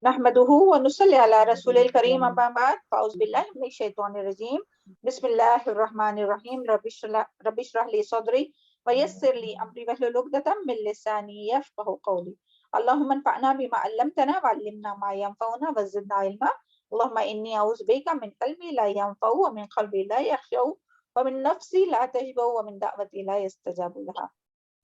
نحمدہ ونصلی علی رسول الکریم اما بعد فاعوذ باللہ من الشیطان الرجیم بسم اللہ الرحمن الرحیم رب اشرح لی صدری ویسر لی امری واحلل عقدۃ من لسانی یفقهوا قولی اللہم انفعنا بما علمتنا وعلمنا ما ينفعنا وزدنا علما اللہم انی اعوذ بک من قلب لا ينفع ومن قلب لا یخشع ومن نفس لا تشبع ومن دعوت لا يستجاب لها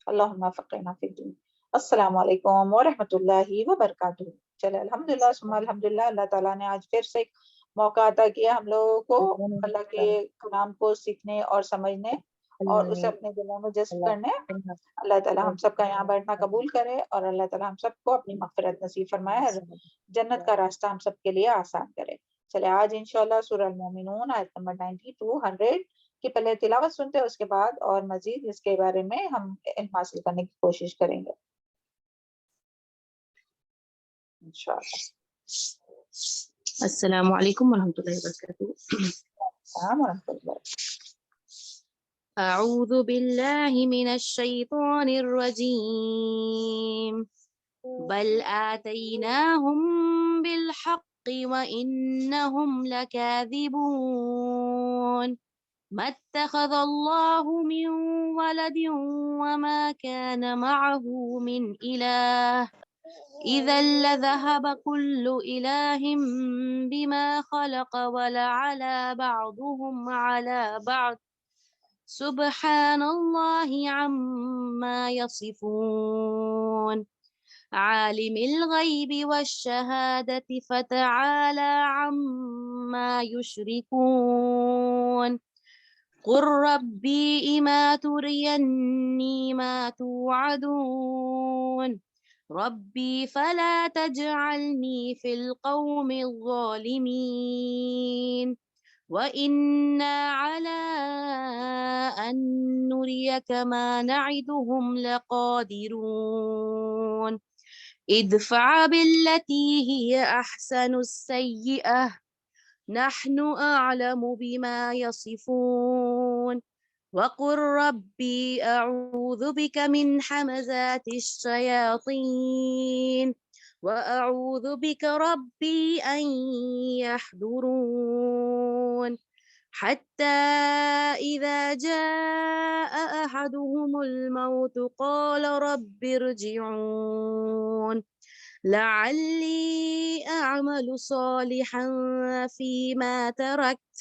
اللہم فقہنا فی الدین۔ السلام علیکم ورحمۃ اللہ وبرکاتہ۔ چلے الحمدللہ ثم الحمدللہ، اللہ تعالیٰ نے آج پھر سے ایک موقع عطا کیا ہم لوگوں کو اللہ کے کلام کو سیکھنے اور سمجھنے اور اسے اپنے دلوں میں جذب کرنے۔ اللہ تعالیٰ ہم سب کا یہاں بیٹھنا قبول کرے اور اللہ تعالیٰ ہم سب کو اپنی مغفرت نصیب فرمائے، جنت کا راستہ ہم سب کے لیے آسان کرے۔ چلے آج انشاءاللہ سورہ المومنون آیت نمبر 92 کی پہلے تلاوت سنتے ہیں، اس کے بعد اور مزید اس کے بارے میں ہم علم حاصل کرنے کی کوشش کریں گے انشاءاللہ۔ السلام علیکم ورحمۃ اللہ وبرکاتہ۔ السلام ورحمۃ اللہ۔ اعوذ باللہ من الشیطان الرجیم بل آتیناہم بالحق وانہم لکاذبون ما اتخذ اللہ من ولد وما كان معه من الہ إذا لذهب كل إله بما خلق ولعلى بعضهم على بعض سبحان الله عما يصفون عالم الغيب والشهادة فتعالى عما يشركون قل ربي إما تريني ما توعدون ربي فلا تجعلني في القوم الظالمين وإنا على أن نريك ما نعدهم لقادرون ادفع بالتي هي أحسن السيئة نحن أعلم بما يصفون وقل ربي أعوذ بك من حمزات الشياطين وأعوذ بك ربي أن يحضرون حتى إذا جاء أحدهم الموت قال رب ارجعون لعلي أعمل صالحا فيما تركت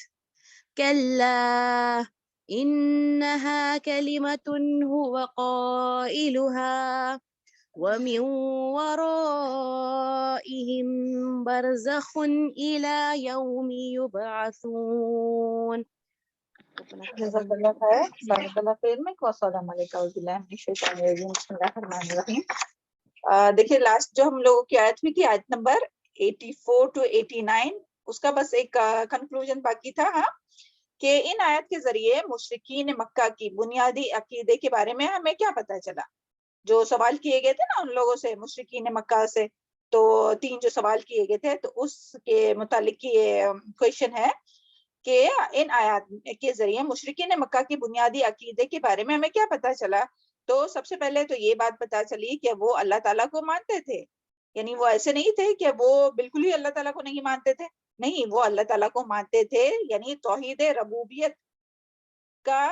كلا إنها كلمة هو قائلها ومن ورائهم برزخ إلى يوم يبعثون۔ جزاک اللہ خیر، بارک اللہ فی علمک والسلام علیکم اعوذ باللہ من الشیطان الرجیم بسم اللہ الرحمن الرحیم۔ دیکھیے لاسٹ جو ہم لوگوں کی آیت ہوئی تھی آیت نمبر 84 to 89، اس کا بس ایک کنکلوژن باقی تھا، ہاں، کہ ان آیت کے ذریعے مشرکین مکہ کی بنیادی عقیدے کے بارے میں ہمیں کیا پتہ چلا۔ جو سوال کیے گئے تھے نا ان لوگوں سے، مشرکین مکہ سے، تو 3 جو سوال کیے گئے تھے، تو اس کے متعلق یہ کویشچن ہے کہ ان آیات کے ذریعے مشرکین مکہ کی بنیادی عقیدے کے بارے میں ہمیں کیا پتہ چلا۔ تو سب سے پہلے تو یہ بات پتہ چلی کہ وہ اللہ تعالیٰ کو مانتے تھے، یعنی وہ ایسے نہیں تھے کہ وہ بالکل ہی اللہ تعالیٰ کو نہیں مانتے تھے، نہیں، وہ اللہ تعالیٰ کو مانتے تھے، یعنی توحید ربوبیت کا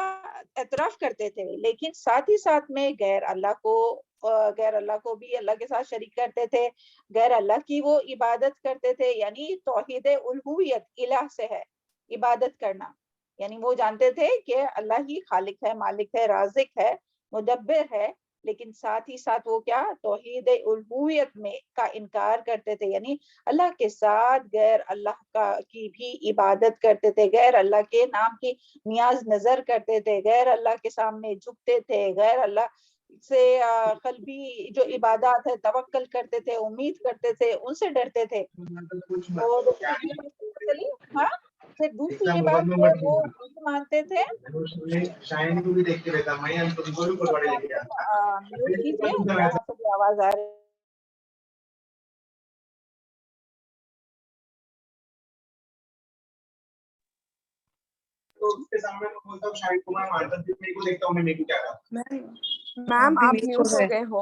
اعتراف کرتے تھے، لیکن ساتھ ہی ساتھ میں غیر اللہ کو بھی اللہ کے ساتھ شریک کرتے تھے، غیر اللہ کی وہ عبادت کرتے تھے، یعنی توحید الوہیت، الہ سے ہے عبادت کرنا، یعنی وہ جانتے تھے کہ اللہ ہی خالق ہے، مالک ہے، رازق ہے، مدبر ہے، لیکن ساتھ ہی ساتھ وہ کیا توحید الوہیت میں کا انکار کرتے تھے، یعنی اللہ کے ساتھ غیر اللہ کی بھی عبادت کرتے تھے، غیر اللہ کے نام کی نیاز نظر کرتے تھے، غیر اللہ کے سامنے جھکتے تھے، غیر اللہ سے قلبی جو عبادات ہے توکل کرتے تھے، امید کرتے تھے، ان سے ڈرتے تھے۔ اور ہاں پھر دوسری یہ بات کہ وہ مانتے تھے، میوٹ کیجیے، یہاں سے بھی آواز آ رہی ہے۔ میم آپ میوٹ ہو گئے ہو۔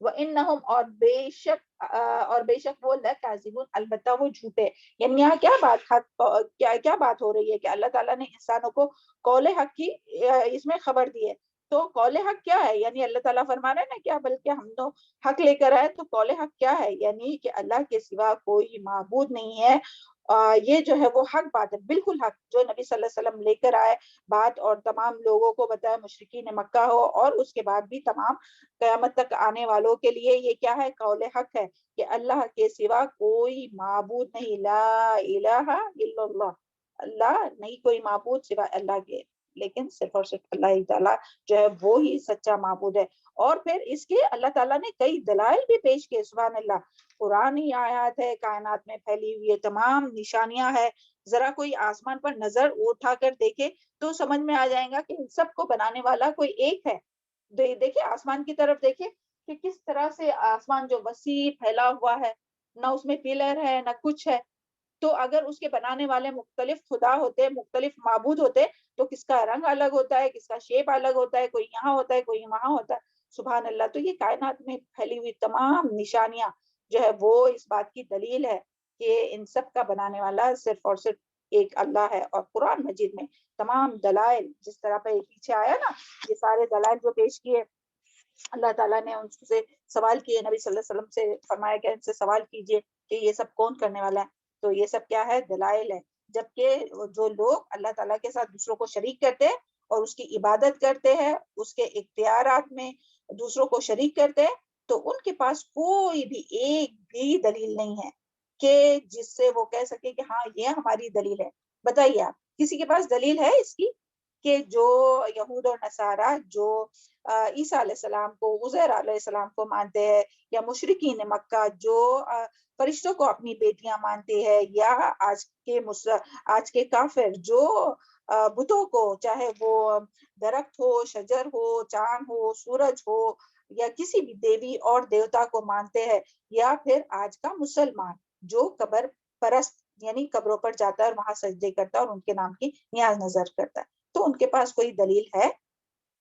وَإِنَّهُمْ اور بے شک وہ لَكَاذِبُونَ البتہ وہ جھوٹے. یعنی یہاں کیا بات ہو رہی ہے کہ اللہ تعالیٰ نے انسانوں کو قول حق کی اس میں خبر دی ہے. تو قول حق کیا ہے؟ یعنی اللہ تعالیٰ فرما رہے ہیں نا کیا بلکہ ہم تو حق لے کر آئے. تو قول حق کیا ہے؟ یعنی کہ اللہ کے سوا کوئی معبود نہیں ہے. یہ جو ہے وہ حق بات ہے، بالکل حق، جو نبی صلی اللہ علیہ وسلم لے کر آئے بات اور تمام لوگوں کو بتایا، مشرکین مکہ ہو اور اس کے بعد بھی تمام قیامت تک آنے والوں کے لیے یہ کیا ہے؟ قول حق ہے کہ اللہ کے سوا کوئی معبود نہیں. لا الہ الا اللہ، اللہ نہیں کوئی معبود سوا اللہ کے، لیکن صرف اور صرف اللہ تعالیٰ جو ہے وہ ہی سچا معبود ہے. اور پھر اس کے اللہ تعالیٰ نے کئی دلائل بھی پیش کیے. سبحان اللہ، قرآنی آیات ہے، کائنات میں پھیلی ہوئی تمام نشانیاں ہے. ذرا کوئی آسمان پر نظر اٹھا کر دیکھے تو سمجھ میں آ جائے گا کہ ان سب کو بنانے والا کوئی ایک ہے. دیکھیں آسمان کی طرف دیکھیں کہ کس طرح سے آسمان جو وسیع پھیلا ہوا ہے، نہ اس میں پلر ہے نہ کچھ ہے. تو اگر اس کے بنانے والے مختلف خدا ہوتے، مختلف معبود ہوتے، تو کس کا رنگ الگ ہوتا ہے، کس کا شیپ الگ ہوتا ہے، کوئی یہاں ہوتا ہے کوئی وہاں ہوتا ہے. سبحان اللہ. تو یہ کائنات میں پھیلی ہوئی تمام نشانیاں جو ہے وہ اس بات کی دلیل ہے کہ ان سب کا بنانے والا صرف اور صرف ایک اللہ ہے. اور قرآن مجید میں تمام دلائل جس طرح پہ پیچھے آیا نا، یہ سارے دلائل جو پیش کیے اللہ تعالیٰ نے ان سے سوال کیے، نبی صلی اللہ علیہ وسلم سے فرمایا کہ ان سے سوال کیجئے کہ یہ سب کون کرنے والا ہے. تو یہ سب کیا ہے؟ دلائل ہے. جبکہ جو لوگ اللہ تعالیٰ کے ساتھ دوسروں کو شریک کرتے ہیں اور اس کی عبادت کرتے ہیں، اس کے اختیارات میں دوسروں کو شریک کرتے ہیں، تو ان کے پاس کوئی بھی ایک بھی دلیل نہیں ہے کہ جس سے وہ کہہ سکے کہ ہاں یہ ہماری دلیل ہے. بتائیے آپ، کسی کے پاس دلیل ہے اس کی کہ جو یہود اور نصارہ جو عیسیٰ علیہ السلام کو، عزیر علیہ السلام کو مانتے ہیں، یا مشرکین مکہ جو فرشتوں کو اپنی بیٹیاں مانتے ہیں، یا آج کے کافر جو بتوں کو، چاہے وہ درخت ہو، شجر ہو، چاند ہو، سورج ہو، یا کسی بھی دیوی اور دیوتا کو مانتے ہیں، یا پھر آج کا مسلمان جو قبر پرست یعنی قبروں پر جاتا ہے اور وہاں سجدے کرتا ہے اور ان کے نام کی نیاز نظر کرتا ہے. تو ان کے پاس کوئی دلیل ہے؟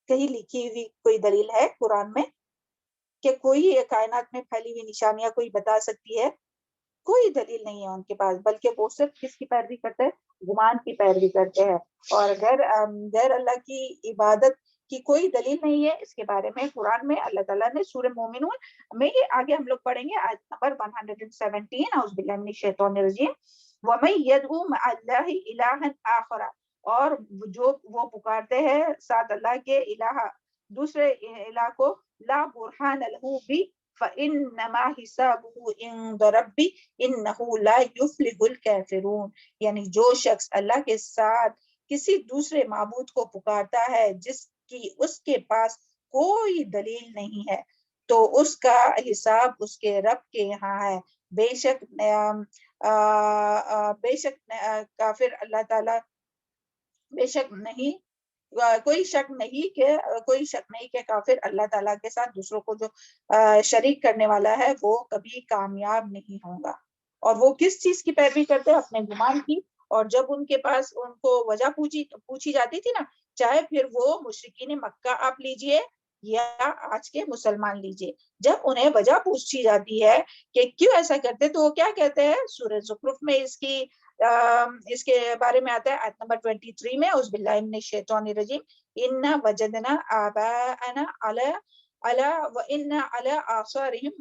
کہیں لکھی ہوئی کوئی دلیل ہے قرآن میں کہ کوئی کائنات میں پھیلی ہوئی نشانیاں کوئی بتا سکتی ہے؟ کوئی دلیل نہیں ہے ان کے پاس، بلکہ وہ صرف کس کی پیروی کرتے ہیں؟ گمان کی پیروی کرتے ہیں. اور غیر اللہ کی عبادت کی کوئی دلیل نہیں ہے. اس کے بارے میں قرآن میں اللہ تعالیٰ نے سورہ مومنون میں، یہ آگے ہم لوگ پڑھیں گے آیت نمبر 117، اعوذ باللہ من الشیطان الرجیم. وَمَن يَدْعُ مَعَ اللَّهِ إِلَٰهًا آخَرَ، اور جو وہ پکارتے ہیں ساتھ اللہ کے الہ، دوسرے الہ کو، لا برہان لہ بھی فَإِنَّمَا حِسَابُهُ عِندَ رَبِّهِ إِنَّهُ لَا يُفْلِحُ الْكَافِرُونَ. یعنی جو شخص اللہ کے ساتھ کسی دوسرے معبود کو پکارتا ہے جس کی اس کے پاس کوئی دلیل نہیں ہے، تو اس کا حساب اس کے رب کے یہاں ہے. بے شک کافر اللہ تعالیٰ، بے شک نہیں، کوئی شک نہیں کہ کافر اللہ تعالیٰ کے ساتھ دوسروں کو جو شریک کرنے والا ہے وہ کبھی کامیاب نہیں ہوگا. اور وہ کس چیز کی پیروی کرتے ہیں؟ اپنے گمان کی. اور جب ان کے پاس ان کو وجہ پوچھی جاتی تھی نا، چاہے پھر وہ مشرکین مکہ آپ لیجئے یا آج کے مسلمان لیجئے، جب انہیں وجہ پوچھی جاتی ہے کہ کیوں ایسا کرتے، تو وہ کیا کہتے ہیں؟ سورہ زخرف میں اس کے بارے میں آتا ہے آیت نمبر 23 میں، اعوذ باللہ من الشیطان الرجیم. اِنَّا وَجَدْنَا آبَاءَنَا عَلَىٰ وَإِنَّا عَلَىٰ آثَارِهِمْ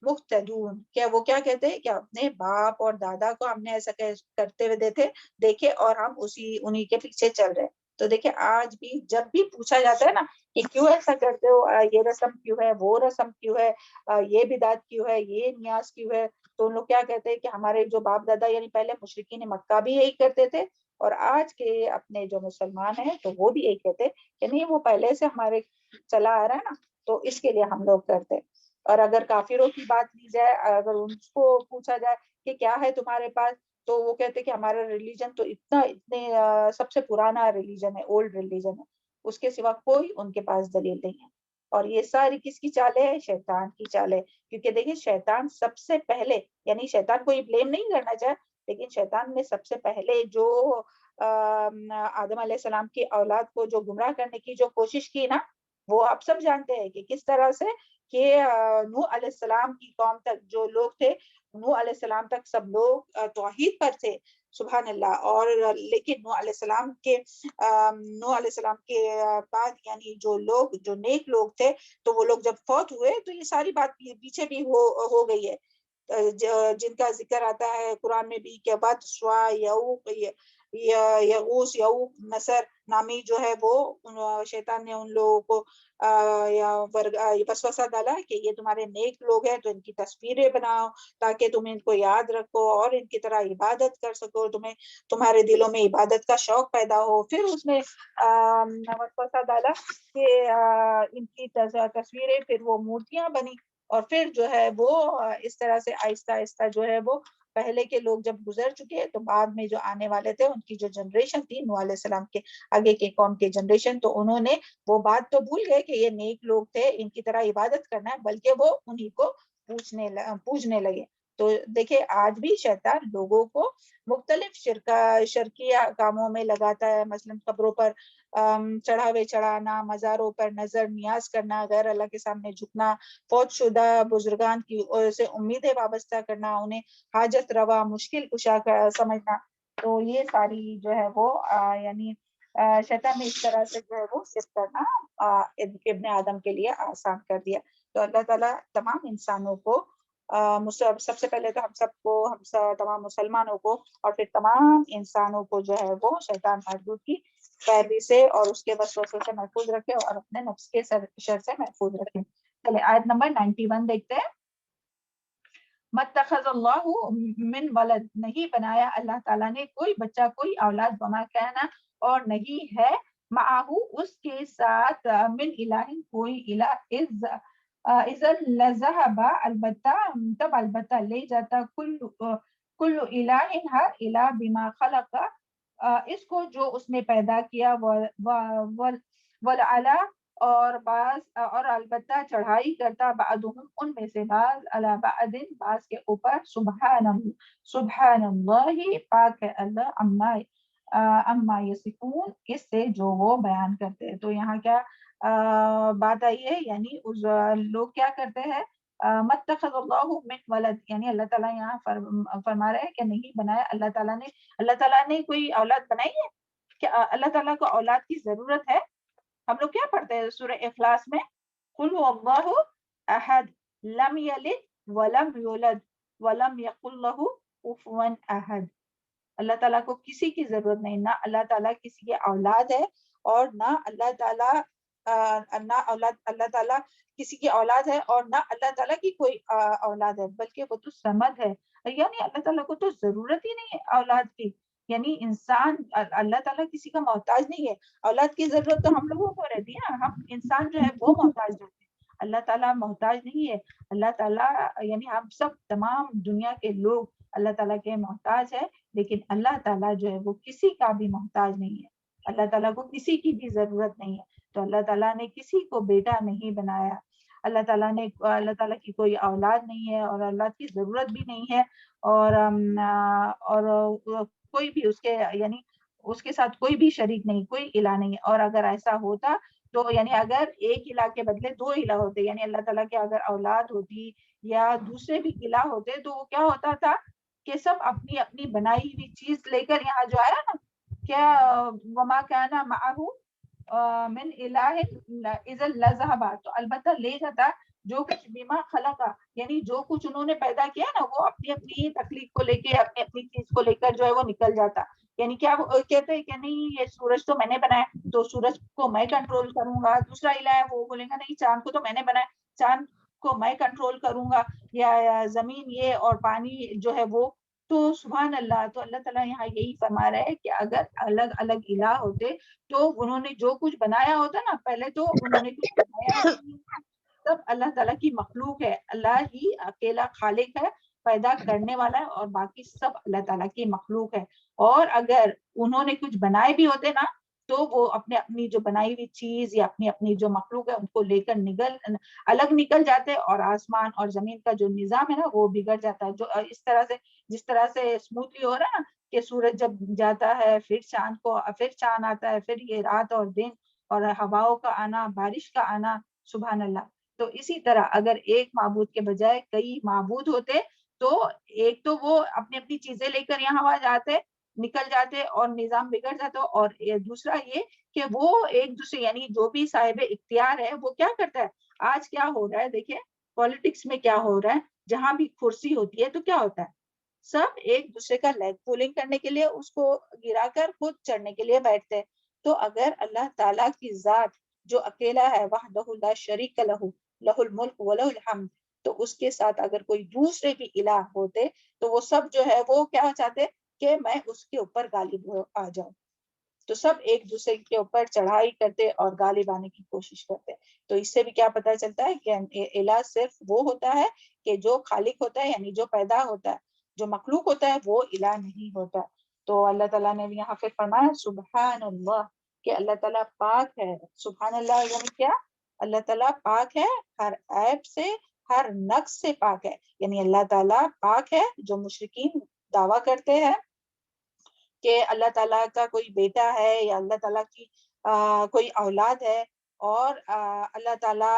مُقْتَدُونَ. کیا وہ کیا کہتے ہیں کہ اپنے باپ اور دادا کو ہم نے ایسا کرتے ہوئے دیکھے اور ہم انہی کے پیچھے چل رہے. تو دیکھیں آج بھی جب بھی پوچھا جاتا ہے نا کہ کیوں ایسا کرتے ہو، یہ رسم کیوں ہے، وہ رسم کیوں ہے، یہ بدعت کیوں ہے، یہ نیاز کیوں ہے، تو ان لوگ کیا کہتے ہیں کہ ہمارے جو باپ دادا یعنی پہلے مشرکین مکہ بھی یہی کرتے تھے، اور آج کے اپنے جو مسلمان ہیں تو وہ بھی یہی کہتے کہ نہیں وہ پہلے سے ہمارے چلا آ رہا ہے نا، تو اس کے لیے ہم لوگ کرتے. اور اگر کافروں کی بات لی جائے، اگر ان کو پوچھا جائے کہ کیا ہے تمہارے پاس، تو وہ کہتے کہ ہمارا ریلیجن تو اتنے سب سے پرانا ریلیجن ہے، اولڈ ریلیجن ہے، اس کے سوا کوئی ان کے پاس دلیل نہیں ہے. اور یہ ساری کس کی چالیں ہے؟ شیطان کی چالیں. کیونکہ دیکھیں شیطان سب سے پہلے، یعنی شیطان کو یہ بلیم نہیں کرنا چاہے، لیکن شیطان نے سب سے پہلے جو آدم علیہ السلام کی اولاد کو جو گمراہ کرنے کی جو کوشش کی نا، وہ آپ سب جانتے ہیں کہ کس طرح سے کہ نوح علیہ السلام کی قوم تک جو لوگ تھے، نوح علیہ السلام تک سب لوگ توحید پر تھے، سبحان اللہ. اور لیکن نوح علیہ السلام کے بعد یعنی جو لوگ جو نیک لوگ تھے تو وہ لوگ جب فوت ہوئے تو یہ ساری بات پیچھے بھی ہو گئی ہے، جن کا ذکر آتا ہے قرآن میں بھی کہ بد، سوا، یعوق، یغوث، یعوق، نصر نامی جو ہے وہ شیطان نے ان لوگوں کو وسوسہ ڈالا کہ یہ تمہارے نیک لوگ ہیں تو ان کی تصویریں بناؤ تاکہ تم ان کو یاد رکھو اور ان کی طرح عبادت کر سکو، تمہارے دلوں میں عبادت کا شوق پیدا ہو. پھر اس نے وسوسہ ڈالا کہ ان کی تصویریں پھر وہ مورتیاں بنی، اور پھر جو ہے وہ اس طرح سے آہستہ آہستہ جو ہے وہ پہلے کے لوگ جب گزر چکے تو بعد میں جو آنے والے تھے ان کی جو جنریشن تھی نوح علیہ السلام کے آگے کے قوم کے جنریشن، تو انہوں نے وہ بات تو بھول گئے کہ یہ نیک لوگ تھے ان کی طرح عبادت کرنا ہے، بلکہ وہ انہی کو پوجنے لگے. تو دیکھیں آج بھی شیطان لوگوں کو مختلف شرکیہ کاموں میں لگاتا ہے، مثلا قبروں پر چڑھاوے چڑھانا، مزاروں پر نظر نیاز کرنا، غیر اللہ کے سامنے جھکنا، فوت شدہ بزرگان کی سے امیدیں وابستہ کرنا، انہیں حاجت روا مشکل کشا سمجھنا. تو یہ ساری جو ہے وہ یعنی شیطان نے اس طرح سے جو ہے وہ شرک کرنا ابن آدم کے لیے آسان کر دیا. تو اللہ تعالیٰ تمام انسانوں کو سب سے پہلے تو ہم سب تمام مسلمانوں کو اور پھر تمام انسانوں کو جو ہے وہ شیطان مردود کی پیروی سے اور اس کے وسوسوں سے محفوظ رکھے اور اپنے نفس کے شر سے محفوظ رکھے. چلے آیت نمبر 91 دیکھتے ہیں. متخذ اللہ من ولد، نہیں بنایا اللہ تعالیٰ نے کوئی بچہ، کوئی اولاد، وما کہنا اور نہیں ہے معاہو اس کے ساتھ من الہ کوئی الہ، اذن لذہب البتہ تب البتہ لے جاتا کل الہ ہر الہ بما خلق اس کو جو اس نے پیدا کیا، والعلا اور البتہ چڑھائی کرتا بعضهم ان میں سے بعض علی بعض بعض کے اوپر، سبحان اللہ پاک ہے اللہ، اما یصفون اس سے جو وہ بیان کرتے ہیں. تو یہاں کیا بات آئی ہے، یعنی لوگ کیا کرتے ہیں، متخذ اللہ من ولد، یعنی اللہ تعالیٰ یہاں فرما رہے ہیں کہ نہیں بنایا اللہ تعالیٰ نے کوئی اولاد بنائی ہے کیا؟ اللہ تعالیٰ کو اولاد کی ضرورت ہے؟ ہم لوگ کیا پڑھتے ہیں سورہ اخلاص میں، قل هو اللہ احد لم یلد ولم یولد ولم یکن له کفوا احد. اللہ تعالیٰ کو کسی کی ضرورت نہیں، نہ اللہ تعالیٰ کسی کی اولاد ہے اور نہ اللہ تعالیٰ کسی کی اولاد ہے اور نہ اللہ تعالیٰ کی کوئی اولاد ہے، بلکہ وہ تو صمد ہے، یعنی اللہ تعالیٰ کو تو ضرورت ہی نہیں ہے اولاد کی. یعنی انسان اللہ تعالیٰ کسی کا محتاج نہیں ہے، اولاد کی ضرورت تو ہم لوگوں کو رہتی ہے نا، ہم انسان جو ہے وہ محتاج رہتے ہیں، اللہ تعالیٰ محتاج نہیں ہے. اللہ تعالیٰ یعنی ہم سب تمام دنیا کے لوگ اللہ تعالیٰ کے محتاج ہے، لیکن اللہ تعالیٰ جو ہے وہ کسی کا بھی محتاج نہیں ہے، اللہ تعالیٰ کو کسی کی بھی ضرورت نہیں ہے. تو اللہ تعالیٰ نے کسی کو بیٹا نہیں بنایا، اللہ تعالیٰ کی کوئی اولاد نہیں ہے اور اولاد کی ضرورت بھی نہیں ہے، اور کوئی بھی اس کے یعنی اس کے ساتھ کوئی بھی شریک نہیں، کوئی الہ نہیں ہے. اور اگر ایسا ہوتا تو یعنی اگر ایک الہ کے بدلے دو الہ ہوتے، یعنی اللہ تعالیٰ کے اگر اولاد ہوتی یا دوسرے بھی الہ ہوتے تو وہ کیا ہوتا تھا کہ سب اپنی اپنی بنائی ہوئی چیز لے کر یہاں جو آیا نا کیا وما کانا معہو من الہ اذا لذہب، تو البتہ لے جاتا جو کچھ بما خلقا، یعنی جو کچھ انہوں نے پیدا کیا نا وہ اپنی اپنی تخلیق کو لے کے اپنی اپنی چیز کو لے کر جو ہے وہ نکل جاتا. یعنی کیا وہ کہتے ہیں کہ نہیں یہ سورج تو میں نے بنایا تو سورج کو میں کنٹرول کروں گا، دوسرا الہ ہے وہ بولے گا نہیں چاند کو تو میں نے بنایا، چاند کو میں کنٹرول کروں گا، یا زمین یہ اور پانی جو ہے وہ. تو سبحان اللہ، تو اللہ تعالیٰ یہاں یہی فرما رہا ہے کہ اگر الگ الگ الہ ہوتے تو انہوں نے جو کچھ بنایا ہوتا نا، پہلے تو انہوں نے کچھ بنایا نہیں، سب اللہ تعالیٰ کی مخلوق ہے، اللہ ہی اکیلا خالق ہے، پیدا کرنے والا ہے، اور باقی سب اللہ تعالیٰ کی مخلوق ہے. اور اگر انہوں نے کچھ بنائے بھی ہوتے نا تو وہ اپنے اپنی جو بنائی ہوئی چیز یا اپنی اپنی جو مخلوق ہے ان کو لے کر الگ نکل جاتے، اور آسمان اور زمین کا جو نظام ہے نا وہ بگڑ جاتا ہے. جو اس طرح سے جس طرح سے اسموتھلی ہو رہا ہے نا کہ سورج جب جاتا ہے پھر چاند آتا ہے، پھر یہ رات اور دن اور ہواؤں کا آنا، بارش کا آنا، سبحان اللہ. تو اسی طرح اگر ایک معبود کے بجائے کئی معبود ہوتے تو ایک تو وہ اپنی اپنی چیزیں لے کر یہاں وہاں جاتے نکل جاتے اور نظام بگڑ جاتا, اور دوسرا یہ کہ وہ ایک دوسرے یعنی جو بھی صاحب اختیار ہے وہ کیا کرتا ہے. آج کیا ہو رہا ہے دیکھیں پالیٹکس میں کیا ہو رہا ہے, جہاں بھی کرسی ہوتی ہے تو کیا ہوتا ہے, سب ایک دوسرے کا لیگ پولنگ کرنے کے لیے اس کو گرا کر خود چڑھنے کے لیے بیٹھتے ہیں. تو اگر اللہ تعالیٰ کی ذات جو اکیلا ہے وحدہ لا شریک لہ لہ الملک ولہ الحمد, تو اس کے ساتھ اگر کوئی دوسرے بھی الہ ہوتے تو وہ سب جو ہے وہ کیا چاہتے کہ میں اس کے اوپر غالب آ جاؤں. تو سب ایک دوسرے کے اوپر چڑھائی کرتے اور غالب آنے کی کوشش کرتے. تو اس سے بھی کیا پتہ چلتا ہے کہ الہ صرف وہ ہوتا ہے کہ جو خالق ہوتا ہے یعنی جو پیدا ہوتا ہے, جو مخلوق ہوتا ہے وہ الہ نہیں ہوتا. تو اللہ تعالیٰ نے یہاں پہ فرمایا سبحان اللہ کہ اللہ تعالیٰ پاک ہے. سبحان اللہ یعنی کیا, اللہ تعالیٰ پاک ہے ہر عیب سے ہر نقص سے پاک ہے. یعنی اللہ تعالیٰ پاک ہے. جو مشرکین دعویٰ کرتے ہیں کہ اللہ تعالیٰ کا کوئی بیٹا ہے یا اللہ تعالیٰ کی کوئی اولاد ہے اور اللہ تعالیٰ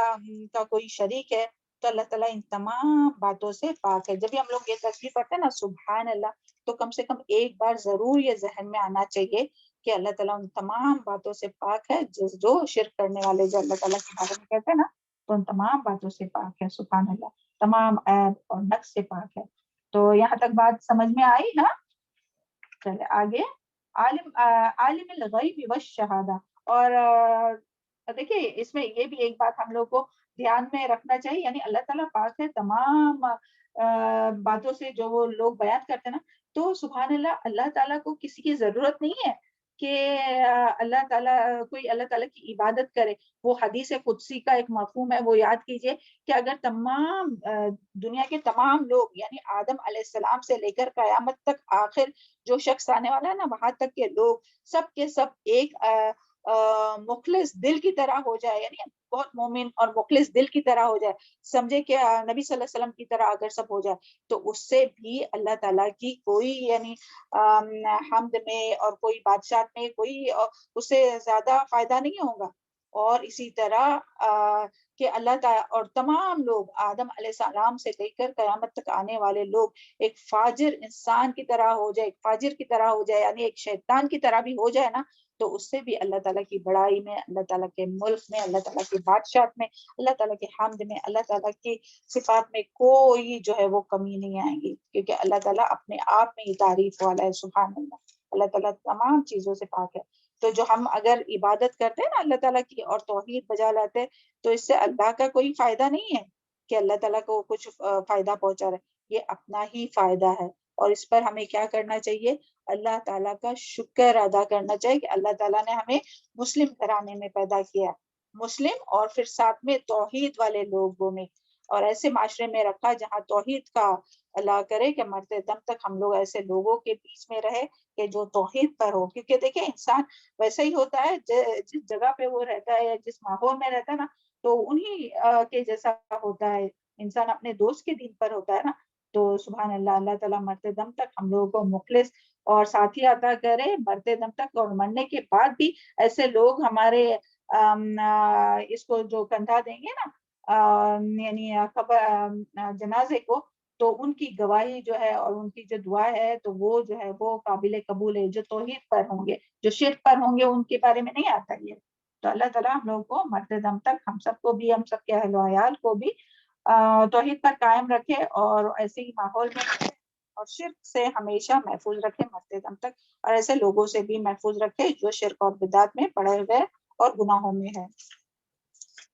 کا کوئی شریک ہے, تو اللہ تعالیٰ ان تمام باتوں سے پاک ہے. جب بھی ہم لوگ یہ تصویر پڑھتے ہیں نا سبحان اللہ, تو کم سے کم ایک بار ضرور یہ ذہن میں آنا چاہیے کہ اللہ تعالیٰ ان تمام باتوں سے پاک ہے. جو شرک کرنے والے جو اللہ تعالیٰ کے بارے میں کہتے ہیں نا, تو ان تمام باتوں سے پاک ہے. سبحان اللہ, تمام عیب اور نقص سے پاک ہے. تو یہاں تک بات سمجھ میں آئی نا. چلے آگے, عالم الغیب والشہادہ. اور دیکھیے اس میں یہ بھی ایک بات ہم لوگ کو دھیان میں رکھنا چاہیے, یعنی اللہ تعالیٰ پاک ہے تمام باتوں سے جو وہ لوگ بیان کرتے ہیں نا. تو سبحان اللہ, اللہ تعالیٰ کو کسی کی ضرورت نہیں ہے کہ اللہ تعالیٰ کوئی اللہ تعالیٰ کی عبادت کرے. وہ حدیث قدسی کا ایک مفہوم ہے, وہ یاد کیجئے کہ اگر تمام دنیا کے تمام لوگ یعنی آدم علیہ السلام سے لے کر قیامت تک آخر جو شخص آنے والا ہے نا وہاں تک کے لوگ سب کے سب ایک مخلص دل کی طرح ہو جائے, یعنی بہت مومن اور مخلص دل کی طرح ہو جائے, سمجھے کہ نبی صلی اللہ علیہ وسلم کی طرح اگر سب ہو جائے, تو اس سے بھی اللہ تعالیٰ کی کوئی یعنی حمد میں اور کوئی بادشاہت میں کوئی اس سے زیادہ فائدہ نہیں ہوگا. اور اسی طرح کہ اللہ تعالیٰ اور تمام لوگ آدم علیہ السلام سے لے کر قیامت تک آنے والے لوگ ایک فاجر انسان کی طرح ہو جائے, ایک فاجر کی طرح ہو جائے, یعنی ایک شیطان کی طرح بھی ہو جائے نا, تو اس سے بھی اللہ تعالیٰ کی بڑائی میں, اللہ تعالیٰ کے ملک میں, اللہ تعالیٰ کی بادشاہت میں, اللہ تعالیٰ کے حمد میں, اللہ تعالیٰ کی صفات میں کوئی جو ہے وہ کمی نہیں آئے گی, کیونکہ اللہ تعالیٰ اپنے آپ میں ہی تعریف والا ہے. سبحان اللہ, اللہ تعالیٰ تمام چیزوں سے پاک ہے. تو جو ہم اگر عبادت کرتے ہیں نا اللہ تعالیٰ کی اور توحید بجا لاتے ہیں, تو اس سے اللہ کا کوئی فائدہ نہیں ہے کہ اللہ تعالیٰ کو کچھ فائدہ پہنچا رہے, یہ اپنا ہی فائدہ ہے. اور اس پر ہمیں کیا کرنا چاہیے, اللہ تعالیٰ کا شکر ادا کرنا چاہیے کہ اللہ تعالیٰ نے ہمیں مسلم گھرانے میں پیدا کیا, مسلم اور پھر ساتھ میں توحید والے لوگوں میں, اور ایسے معاشرے میں رکھا جہاں توحید کا اللہ کرے کہ مرتے دم تک ہم لوگ ایسے لوگوں کے بیچ میں رہے کہ جو توحید پر ہو. کیونکہ دیکھیں انسان ویسا ہی ہوتا ہے جس جگہ پہ وہ رہتا ہے یا جس ماحول میں رہتا ہے نا, تو انہی کے جیسا ہوتا ہے. انسان اپنے دوست کے دین پر ہوتا ہے نا. تو سبحان اللہ, اللہ تعالیٰ مرتے دم تک ہم لوگوں کو مخلص اور ساتھی عطا کرے, مرتے دم تک, اور مرنے کے بعد بھی ایسے لوگ ہمارے اس کو جو کندھا دیں گے نا یعنی جنازے کو, تو ان کی گواہی جو ہے اور ان کی جو دعا ہے تو وہ جو ہے وہ قابل قبول ہے. جو توحید پر ہوں گے, جو شرک پر ہوں گے, ان کے بارے میں نہیں آتا یہ. تو اللہ تعالیٰ ہم لوگوں کو مرتے دم تک, ہم سب کو بھی, ہم سب کے اہل و عیال کو بھی توحید پر قائم رکھے اور ایسے ہی ماحول میں رکھے, اور شرک سے ہمیشہ محفوظ رکھے مرتے دم تک, اور ایسے لوگوں سے بھی محفوظ رکھے جو شرک اور بدعت میں پڑے ہوئے اور گناہوں میں ہے.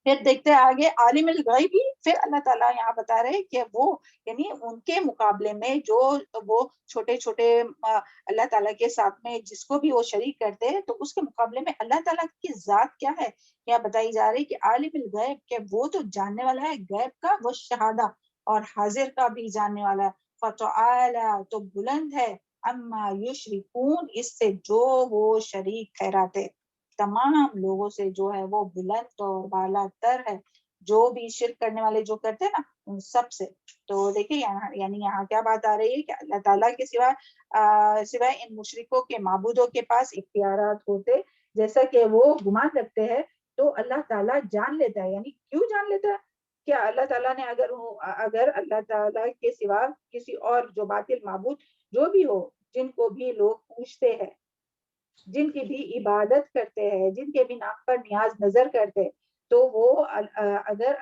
پھر دیکھتے ہیں آگے عالم الغیب. پھر اللہ تعالیٰ یہاں بتا رہے کہ وہ یعنی ان کے مقابلے میں جو وہ چھوٹے چھوٹے اللہ تعالیٰ کے ساتھ میں جس کو بھی وہ شریک کرتے ہیں, تو اس کے مقابلے میں اللہ تعالیٰ کی ذات کیا ہے, کیا بتائی جا رہی کہ عالم الغیب, کہ وہ تو جاننے والا ہے غیب کا, وہ شہادہ اور حاضر کا بھی جاننے والا ہے. فتعالی, تو بلند ہے, اما یشرکون, اس سے جو وہ شریک ٹھہراتے, تمام لوگوں سے جو ہے وہ بلند اور بالا تر ہے, جو بھی شرک کرنے والے جو کرتے ہیں نا ان سب سے. تو دیکھیں یہاں کیا بات آ رہی ہے کہ اللہ تعالیٰ کے سوائے ان مشرکوں کے معبودوں کے پاس اختیارات ہوتے, جیسا کہ وہ گمان رکھتے ہیں, تو اللہ تعالیٰ جان لیتا ہے. یعنی کیوں جان لیتا ہے, کیا اللہ تعالیٰ نے اگر اللہ تعالیٰ کے سوا کسی اور جو باطل معبود جو بھی ہو، جن کو بھی لوگ پوچھتے ہیں، جن کی بھی عبادت کرتے ہیں، جن کے بھی نام پر نیاز نظر کرتے، تو وہ اگر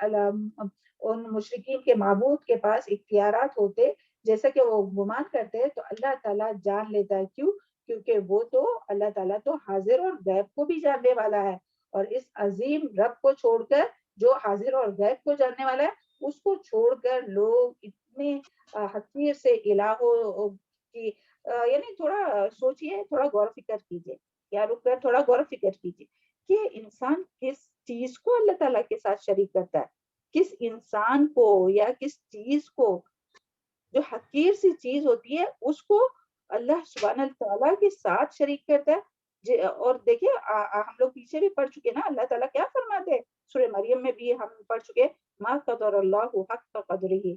ان مشرکین کے معبود کے پاس اختیارات ہوتے جیسا کہ وہ گمان کرتے ہیں، تو اللہ تعالیٰ جان لیتا ہے. کیوں؟ کیونکہ وہ تو اللہ تعالیٰ تو حاضر اور غیب کو بھی جاننے والا ہے، اور اس عظیم رب کو چھوڑ کر جو حاضر اور غیب کو جاننے والا ہے، اس کو چھوڑ کر لوگ اتنے حقیر سے الہوں کی یعنی تھوڑا سوچئے، تھوڑا غور و فکر کیجئے، یا رک کر تھوڑا غور و فکر کیجئے کہ انسان کس چیز کو اللہ تعالیٰ کے ساتھ شریک کرتا ہے، کس انسان کو یا کس چیز کو، جو حقیر سی چیز ہوتی ہے اس کو اللہ سبحانہ تعالیٰ کے ساتھ شریک کرتا ہے. اور دیکھیں ہم لوگ پیچھے بھی پڑھ چکے نا، اللہ تعالیٰ کیا فرماتے ہیں سورہ مریم میں بھی ہم پڑھ چکے، ما قدر اللہ حق قدرہ،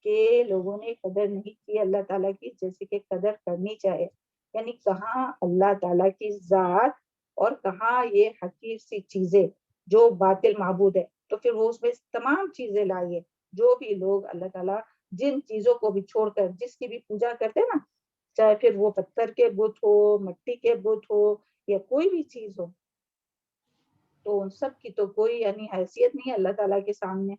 کہ لوگوں نے قدر نہیں کی اللہ تعالیٰ کی جیسے کہ قدر کرنی چاہیے. یعنی کہاں اللہ تعالیٰ کی ذات اور کہاں یہ حقیر سی چیزیں جو باطل معبود ہے. تو پھر وہ اس میں تمام چیزیں لائیے، جو بھی لوگ اللہ تعالیٰ جن چیزوں کو بھی چھوڑ کر جس کی بھی پوجا کرتے نا، چاہے پھر وہ پتھر کے بت ہو، مٹی کے بت ہو، یا کوئی بھی چیز ہو، تو ان سب کی تو کوئی یعنی حیثیت نہیں ہے اللہ تعالیٰ کے سامنے.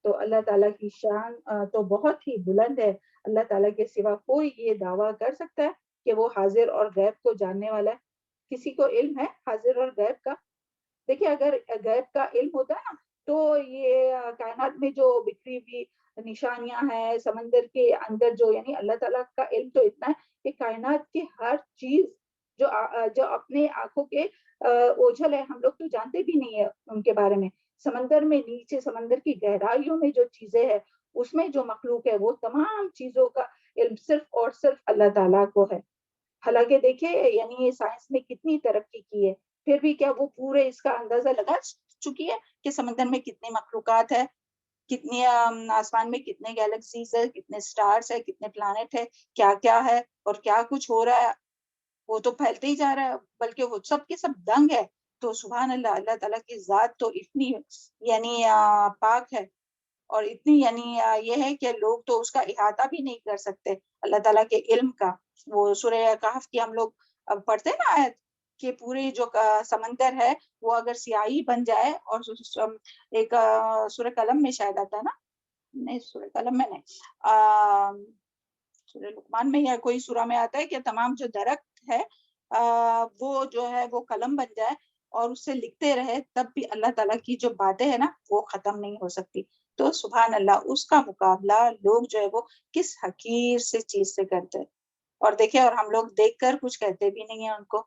تو اللہ تعالیٰ کی شان تو بہت ہی بلند ہے. اللہ تعالیٰ کے سوا کوئی یہ دعویٰ کر سکتا ہے کہ وہ حاضر اور غیب کو جاننے والا ہے؟ کسی کو علم ہے حاضر اور غیب کا؟ دیکھیے اگر غیب کا علم ہوتا ہے نا، تو یہ کائنات میں جو بکھری ہوئی نشانیاں ہیں، سمندر کے اندر جو، یعنی اللہ تعالیٰ کا علم تو اتنا ہے کہ کائنات کی ہر چیز جو اپنے آنکھوں کے اوجھل ہے، ہم لوگ تو جانتے بھی نہیں ہے ان کے بارے میں. سمندر میں نیچے سمندر کی گہرائیوں میں جو چیزیں ہیں، اس میں جو مخلوق ہے، وہ تمام چیزوں کا علم صرف اور صرف اللہ تعالیٰ کو ہے. حالانکہ دیکھیں یعنی سائنس نے کتنی ترقی کی ہے، پھر بھی کیا وہ پورے اس کا اندازہ لگا چکی ہے کہ سمندر میں کتنی مخلوقات ہے، کتنی آسمان میں کتنے گیلیکسیز ہے، کتنے سٹارز ہے، کتنے پلانٹ ہے، کیا کیا ہے اور کیا کچھ ہو رہا ہے. وہ تو پھیلتے ہی جا رہا ہے، بلکہ وہ سب کے سب دنگ ہے. تو سبحان اللہ، اللہ تعالیٰ کی ذات تو اتنی یعنی پاک ہے، اور اتنی یعنی یہ ہے کہ لوگ تو اس کا احاطہ بھی نہیں کر سکتے اللہ تعالیٰ کے علم کا. وہ سورہ کہف کی ہم لوگ اب پڑھتے ہیں نا آیت، کہ پورے جو سمندر ہے وہ اگر سیاہی بن جائے، اور ایک سورہ قلم میں شاید آتا ہے نا، نہیں سورہ قلم میں نہیں، سورہ لقمان میں یا کوئی سورہ میں آتا ہے کہ تمام جو درخت ہے وہ جو ہے وہ قلم بن جائے اور اس سے لکھتے رہے، تب بھی اللہ تعالیٰ کی جو باتیں ہیں نا وہ ختم نہیں ہو سکتی. تو سبحان اللہ، اس کا مقابلہ لوگ جو ہے وہ کس حقیر سے چیز سے کرتے ہیں. اور دیکھیں، اور ہم لوگ دیکھ کر کچھ کہتے بھی نہیں ہیں ان کو،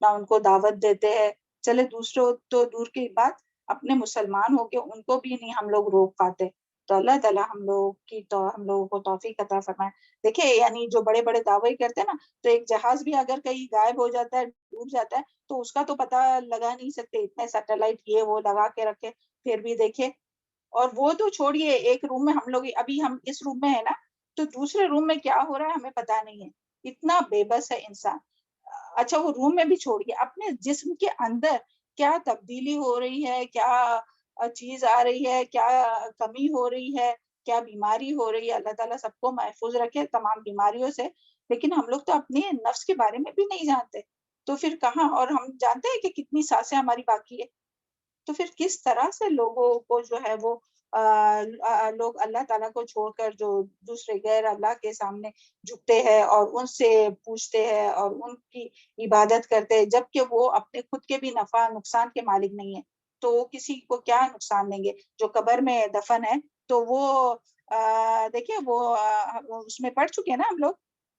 نہ ان کو دعوت دیتے ہیں. چلے دوسروں تو دور کی بات، اپنے مسلمان ہو کے ان کو بھی نہیں ہم لوگ روک پاتے. تو اللہ تعالیٰ ہم لوگوں کو توفیق عطا فرمائے. دیکھیں یعنی جو بڑے بڑے دعوے کرتے ہیں نا، تو ایک جہاز بھی اگر کہیں غائب ہو جاتا ہے، ڈوب جاتا ہے، تو اس کا تو پتہ لگا نہیں سکتے، اتنے سیٹلائٹ یہ وہ لگا کے رکھے، پھر بھی دیکھے. اور وہ تو چھوڑیے، ایک روم میں ہم لوگ ابھی ہم اس روم میں ہے نا، تو دوسرے روم میں کیا ہو رہا ہے ہمیں پتہ نہیں ہے. اتنا بے بس ہے انسان. اچھا وہ روم میں بھی چھوڑیے، اپنے جسم کے اندر کیا تبدیلی ہو رہی ہے، کیا چیز آ رہی ہے، کیا کمی ہو رہی ہے، کیا بیماری ہو رہی ہے. اللہ تعالیٰ سب کو محفوظ رکھے تمام بیماریوں سے. لیکن ہم لوگ تو اپنے نفس کے بارے میں بھی نہیں جانتے، تو پھر کہاں. اور ہم جانتے ہیں کہ کتنی سانسیں ہماری باقی ہے. تو پھر کس طرح سے لوگوں کو جو ہے وہ لوگ اللہ تعالیٰ کو چھوڑ کر جو دوسرے غیر اللہ کے سامنے جھکتے ہیں اور ان سے پوچھتے ہیں اور ان کی عبادت کرتے ہیں، جبکہ وہ اپنے خود کے بھی نفع نقصان کے مالک نہیں ہیں. تو وہ کسی کو کیا نقصان دیں گے؟ جو قبر میں دفن ہے، تو وہ دیکھیے وہ اس میں پڑھ چکے ہیں نا ہم لوگ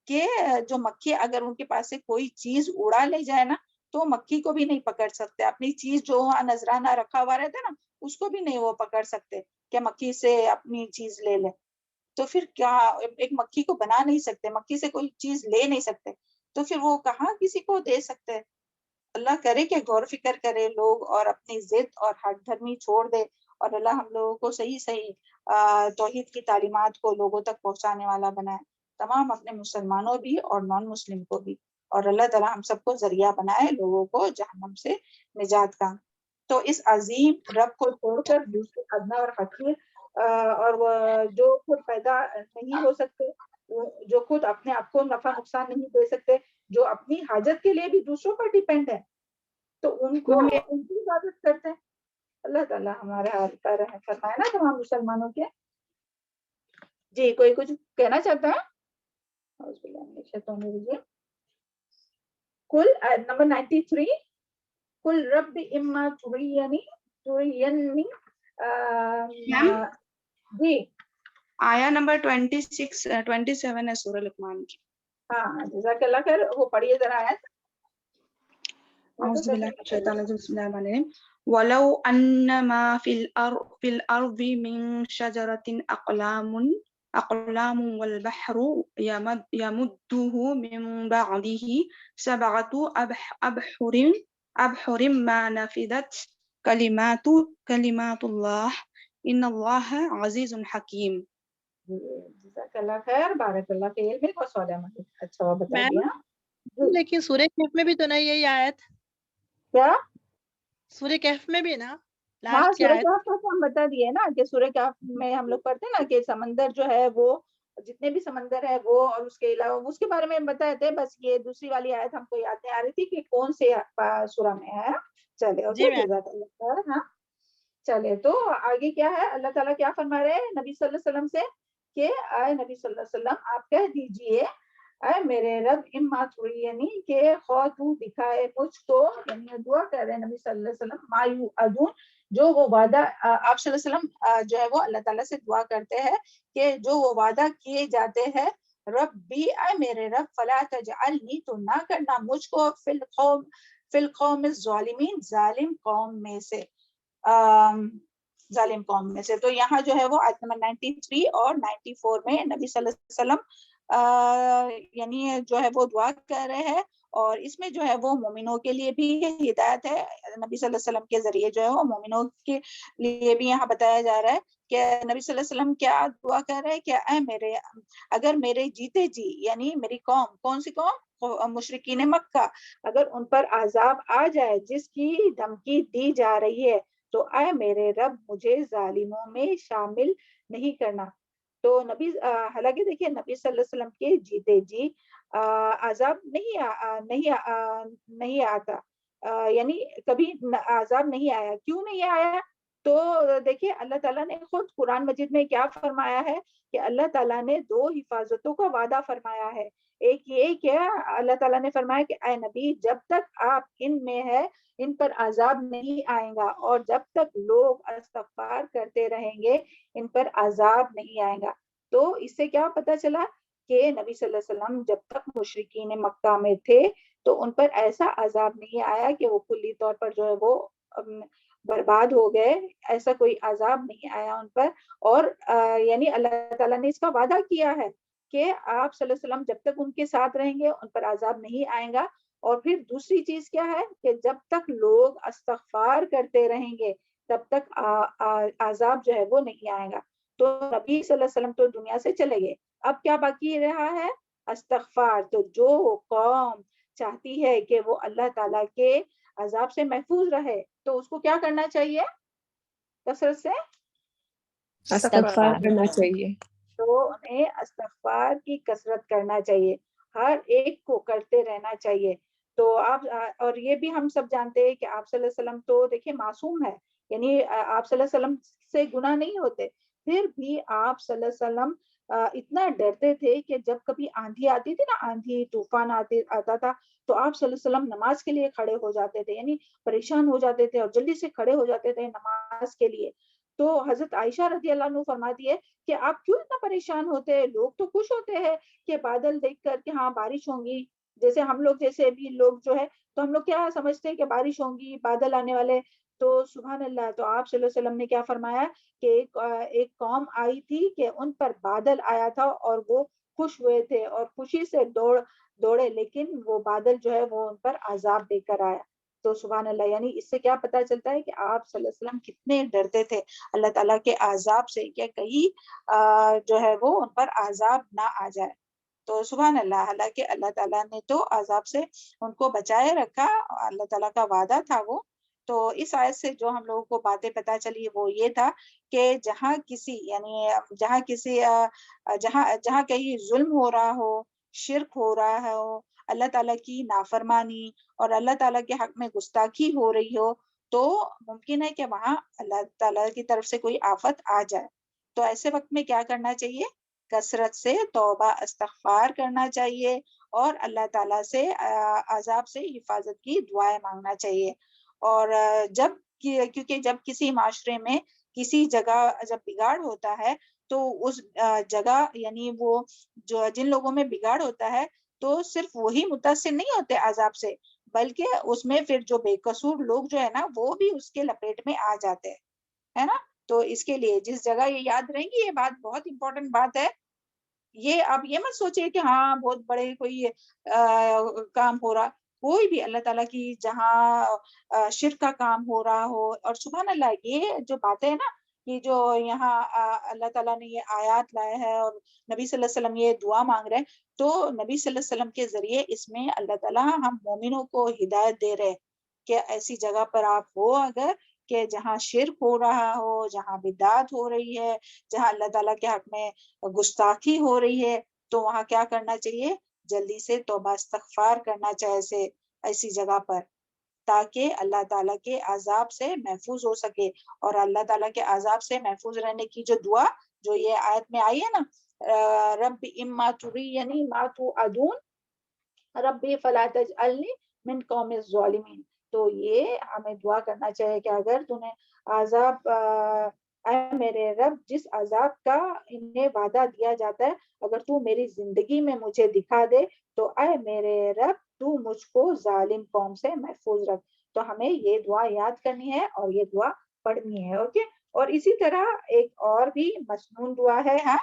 کہ جو مکھی اگر ان کے پاس سے کوئی چیز اڑا لے جائے نا، تو مکھی کو بھی نہیں پکڑ سکتے. اپنی چیز جو وہاں نذرانہ رکھا ہوا رہتا ہے نا، اس کو بھی نہیں وہ پکڑ سکتے کہ مکھی سے اپنی چیز لے لے. تو پھر کیا ایک مکھی کو بنا نہیں سکتے، مکھی سے کوئی چیز لے نہیں سکتے، تو پھر وہ کہاں کسی کو دے سکتے. اللہ کرے کہ غور فکر کرے لوگ اور اپنی ضد اور ہٹ دھرمی چھوڑ دے، اور اللہ ہم لوگوں کو صحیح توحید کی تعلیمات کو لوگوں تک پہنچانے والا بنائے، تمام اپنے مسلمانوں بھی اور نان مسلم کو بھی. اور اللہ تعالیٰ ہم سب کو ذریعہ بنائے لوگوں کو جہنم سے نجات کا. تو اس عظیم رب کو چھوڑ کر دوسرے ادنا اور حقیر اور جو خود پیدا نہیں ہو سکتے، جو خود اپنے آپ کو نفع نقصان نہیں دے سکتے، جو اپنی حاجت کے لیے بھی دوسروں پر ڈیپینڈ ہے، تو ان کو ان کی عبادت کرتے ہیں. اللہ تعالیٰ ہمارے حال پر رحم فرمائے نا تمام مسلمانوں کے. جی کوئی کچھ کہنا چاہتا ہے؟ اعوذ باللہ من الشیطان الرجیم. کل نمبر 93. کل رب اما ترینی جی آیا نمبر 26 27 ہے سورہ لقمان کی. ہاں جزاک اللہ خیر. وہ پڑھیے ذرا آیت. اعوذ باللہ من الشیطان الرجیم بسم اللہ الرحمن الرحیم. ولو ان ما في الارض من شجرة اقلام والبحر يمده من بعده 7 ابحر ما نفدت كلمات الله ان الله عزيز حكيم. جزاک اللہ خیر. بارک اللہ فی علمک وصالح عملک. اچھا وہ بتا میم، دیا. لیکن سورہ کہف میں بھی تو نہیں یہی آیت. کیا؟ سورہ کہف میں بھی نا ہاں لاسٹ کی سورہ آیت. کہف کا تو ہم بتا دیے نا کہ سورہ کہف میں ہم لوگ پڑھتے ہیں نا کہ سمندر جو ہے وہ جتنے بھی سمندر ہے وہ اور اس کے علاوہ اس کے بارے میں بتائے تھے. بس یہ دوسری والی آیت ہم کو یاد نہیں آ رہی تھی کہ کون سے سورہ میں ہے. چلے جی اوکے میم. جزاک اللہ خیر. ہاں چلے تو آگے کیا ہے. اللہ تعالیٰ کیا فرما رہے ہیں نبی صلی اللہ علیہ وسلم سے کہ اے نبی صلی اللہ علیہ وسلم آپ کہہ دیجئے اے میرے رب اما ترینی کہ خواہ تو دکھائے مجھ کو. یعنی دعا کر رہے ہیں نبی صلی اللہ علیہ وسلم ما یوعدون جو وہ وعدہ آپ صلی اللہ علیہ وسلم جو ہے وہ اللہ تعالیٰ سے دعا کرتے ہیں کہ جو وہ وعدہ کیے جاتے ہیں ربی اے میرے رب فلا تجعلنی تو نہ کرنا مجھ کو فی القوم الظالمین ظالم قوم میں سے. ظالم قوم میں سے. تو یہاں جو ہے وہ آیت نمبر 93 اور 94 میں نبی صلی اللہ علیہ وسلم یعنی جو ہے وہ دعا کر رہے ہیں اور اس میں جو ہے وہ مومنوں کے لیے بھی ہدایت ہے. نبی صلی اللہ علیہ وسلم کے ذریعے جو ہے وہ مومنوں کے لیے بھی یہاں بتایا جا رہا ہے کہ نبی صلی اللہ علیہ وسلم کیا دعا کر رہے ہیں کہ اے میرے اگر میرے جیتے جی یعنی میری قوم کون سی قوم مشرکین مکہ اگر ان پر عذاب آ جائے جس کی دھمکی دی جا رہی ہے تو اے میرے رب مجھے ظالموں میں شامل نہیں کرنا. تو نبی حالانکہ دیکھیے نبی صلی اللہ علیہ وسلم کے جیتے جی عذاب نہیں آتا یعنی کبھی عذاب نہیں آیا. کیوں نہیں آیا؟ تو دیکھیے اللہ تعالیٰ نے خود قرآن مجید میں کیا فرمایا ہے کہ اللہ تعالیٰ نے 2 حفاظتوں کا وعدہ فرمایا ہے. ایک یہ کہ اللہ تعالیٰ نے فرمایا کہ اے نبی جب تک آپ ان میں ہے ان پر عذاب نہیں آئے گا اور جب تک لوگ استغفار کرتے رہیں گے ان پر عذاب نہیں آئے گا. تو اس سے کیا پتہ چلا کہ نبی صلی اللہ علیہ وسلم جب تک مشرکین مکہ میں تھے تو ان پر ایسا عذاب نہیں آیا کہ وہ کلی طور پر جو ہے وہ برباد ہو گئے. ایسا کوئی عذاب نہیں آیا ان پر. اور یعنی اللہ تعالیٰ نے اس کا وعدہ کیا ہے کہ آپ صلی اللہ علیہ وسلم جب تک ان کے ساتھ رہیں گے ان پر عذاب نہیں آئے گا. اور پھر دوسری چیز کیا ہے کہ جب تک لوگ استغفار کرتے رہیں گے تب تک عذاب جو ہے وہ نہیں آئے گا. تو نبی صلی اللہ علیہ وسلم تو دنیا سے چلے گئے. اب کیا باقی رہا ہے؟ استغفار. تو جو قوم چاہتی ہے کہ وہ اللہ تعالیٰ کے عذاب سے محفوظ رہے تو اس کو کیا کرنا چاہیے؟ کثرت سے استغفار کرنا چاہیے. تو انہیں استغفار کی کثرت کرنا چاہیے. ہر ایک کو کرتے رہنا چاہیے. تو آپ اور یہ بھی ہم سب جانتے ہیں کہ آپ صلی اللہ علیہ وسلم تو دیکھیں معصوم ہے یعنی آپ صلی اللہ علیہ وسلم سے گناہ نہیں ہوتے. پھر بھی آپ صلی اللہ علیہ وسلم اتنا ڈرتے تھے کہ جب کبھی آندھی آتی تھی نا آندھی طوفان آتا تھا تو آپ صلی اللہ علیہ وسلم نماز کے لیے کھڑے ہو جاتے تھے یعنی پریشان ہو جاتے تھے اور جلدی سے کھڑے ہو جاتے تھے نماز کے لیے. تو حضرت عائشہ رضی اللہ عنہ فرماتی ہے کہ آپ کیوں اتنا پریشان ہوتے ہیں؟ لوگ تو خوش ہوتے ہیں کہ بادل دیکھ کر کہ ہاں بارش ہوں گی. جیسے ہم لوگ جیسے بھی لوگ جو ہے تو ہم لوگ کیا سمجھتے ہیں کہ بارش ہوں گی بادل آنے والے. تو سبحان اللہ. تو آپ صلی اللہ علیہ وسلم نے کیا فرمایا کہ ایک قوم آئی تھی کہ ان پر بادل آیا تھا اور وہ خوش ہوئے تھے اور خوشی سے دوڑے لیکن وہ بادل جو ہے وہ ان پر عذاب دے کر آیا. تو سبحان اللہ. یعنی اس سے کیا پتہ چلتا ہے کہ آپ صلی اللہ علیہ وسلم کتنے ڈرتے تھے اللہ تعالیٰ کے عذاب سے کہ کہیں جو ہے وہ ان پر عذاب نہ آ جائے. تو سبحان اللہ. حالانکہ اللہ تعالیٰ نے تو عذاب سے ان کو بچائے رکھا. اللہ تعالیٰ کا وعدہ تھا وہ تو اس آیت سے جو ہم لوگوں کو باتیں پتہ چلی وہ یہ تھا کہ جہاں کسی یعنی جہاں کہیں ظلم ہو رہا ہو، شرک ہو رہا ہو، اللہ تعالیٰ کی نافرمانی اور اللہ تعالیٰ کے حق میں گستاخی ہو رہی ہو، تو ممکن ہے کہ وہاں اللہ تعالیٰ کی طرف سے کوئی آفت آ جائے. تو ایسے وقت میں کیا کرنا چاہیے؟ کثرت سے توبہ استغفار کرنا چاہیے اور اللہ تعالیٰ سے عذاب سے حفاظت کی دعائیں مانگنا چاہیے. اور کیونکہ جب کسی معاشرے میں کسی جگہ جب بگاڑ ہوتا ہے تو اس جگہ یعنی وہ جو جن لوگوں میں بگاڑ ہوتا ہے تو صرف وہی متاثر نہیں ہوتے عذاب سے، بلکہ اس میں پھر جو بے قصور لوگ جو ہے نا وہ بھی اس کے لپیٹ میں آ جاتے ہیں، ہے نا. تو اس کے لیے جس جگہ یہ یاد رہیں گی، یہ بات بہت امپورٹنٹ بات ہے. یہ آپ یہ مت سوچے کہ ہاں بہت بڑے کوئی کام ہو رہا، کوئی بھی اللہ تعالیٰ کی جہاں شرک کا کام ہو رہا ہو. اور سبحان اللہ یہ جو باتیں ہیں نا، یہ جو یہاں اللہ تعالیٰ نے یہ آیات لائے ہیں اور نبی صلی اللہ علیہ وسلم یہ دعا مانگ رہے ہیں، تو نبی صلی اللہ علیہ وسلم کے ذریعے اس میں اللہ تعالیٰ ہم مومنوں کو ہدایت دے رہے کہ ایسی جگہ پر آپ ہو اگر کہ جہاں شرک ہو رہا ہو، جہاں بدعت ہو رہی ہے، جہاں اللہ تعالیٰ کے حق میں گستاخی ہو رہی ہے، تو وہاں کیا کرنا چاہیے؟ جلدی سے توبہ استغفار کرنا چاہیے ایسی جگہ پر، تاکہ اللہ تعالیٰ کے عذاب سے محفوظ ہو سکے. اور اللہ تعالیٰ کے عذاب سے محفوظ رہنے کی جو دعا جو یہ آیت میں آئی ہے نا، رب اما ترینی ما توعدون ربی فلا تجعلنی من قوم الظالمین. تو یہ ہمیں دعا کرنا چاہیے کہ اگر تمہیں عذاب اے میرے رب جس عذاب کا انہیں وعدہ دیا جاتا ہے اگر تو میری زندگی میں مجھے دکھا دے تو اے میرے رب تو مجھ کو ظالم قوم سے محفوظ رکھ. تو ہمیں یہ دعا یاد کرنی ہے اور یہ دعا پڑھنی ہے. اوکے. اور اسی طرح ایک اور بھی مسنون دعا ہے. ہاں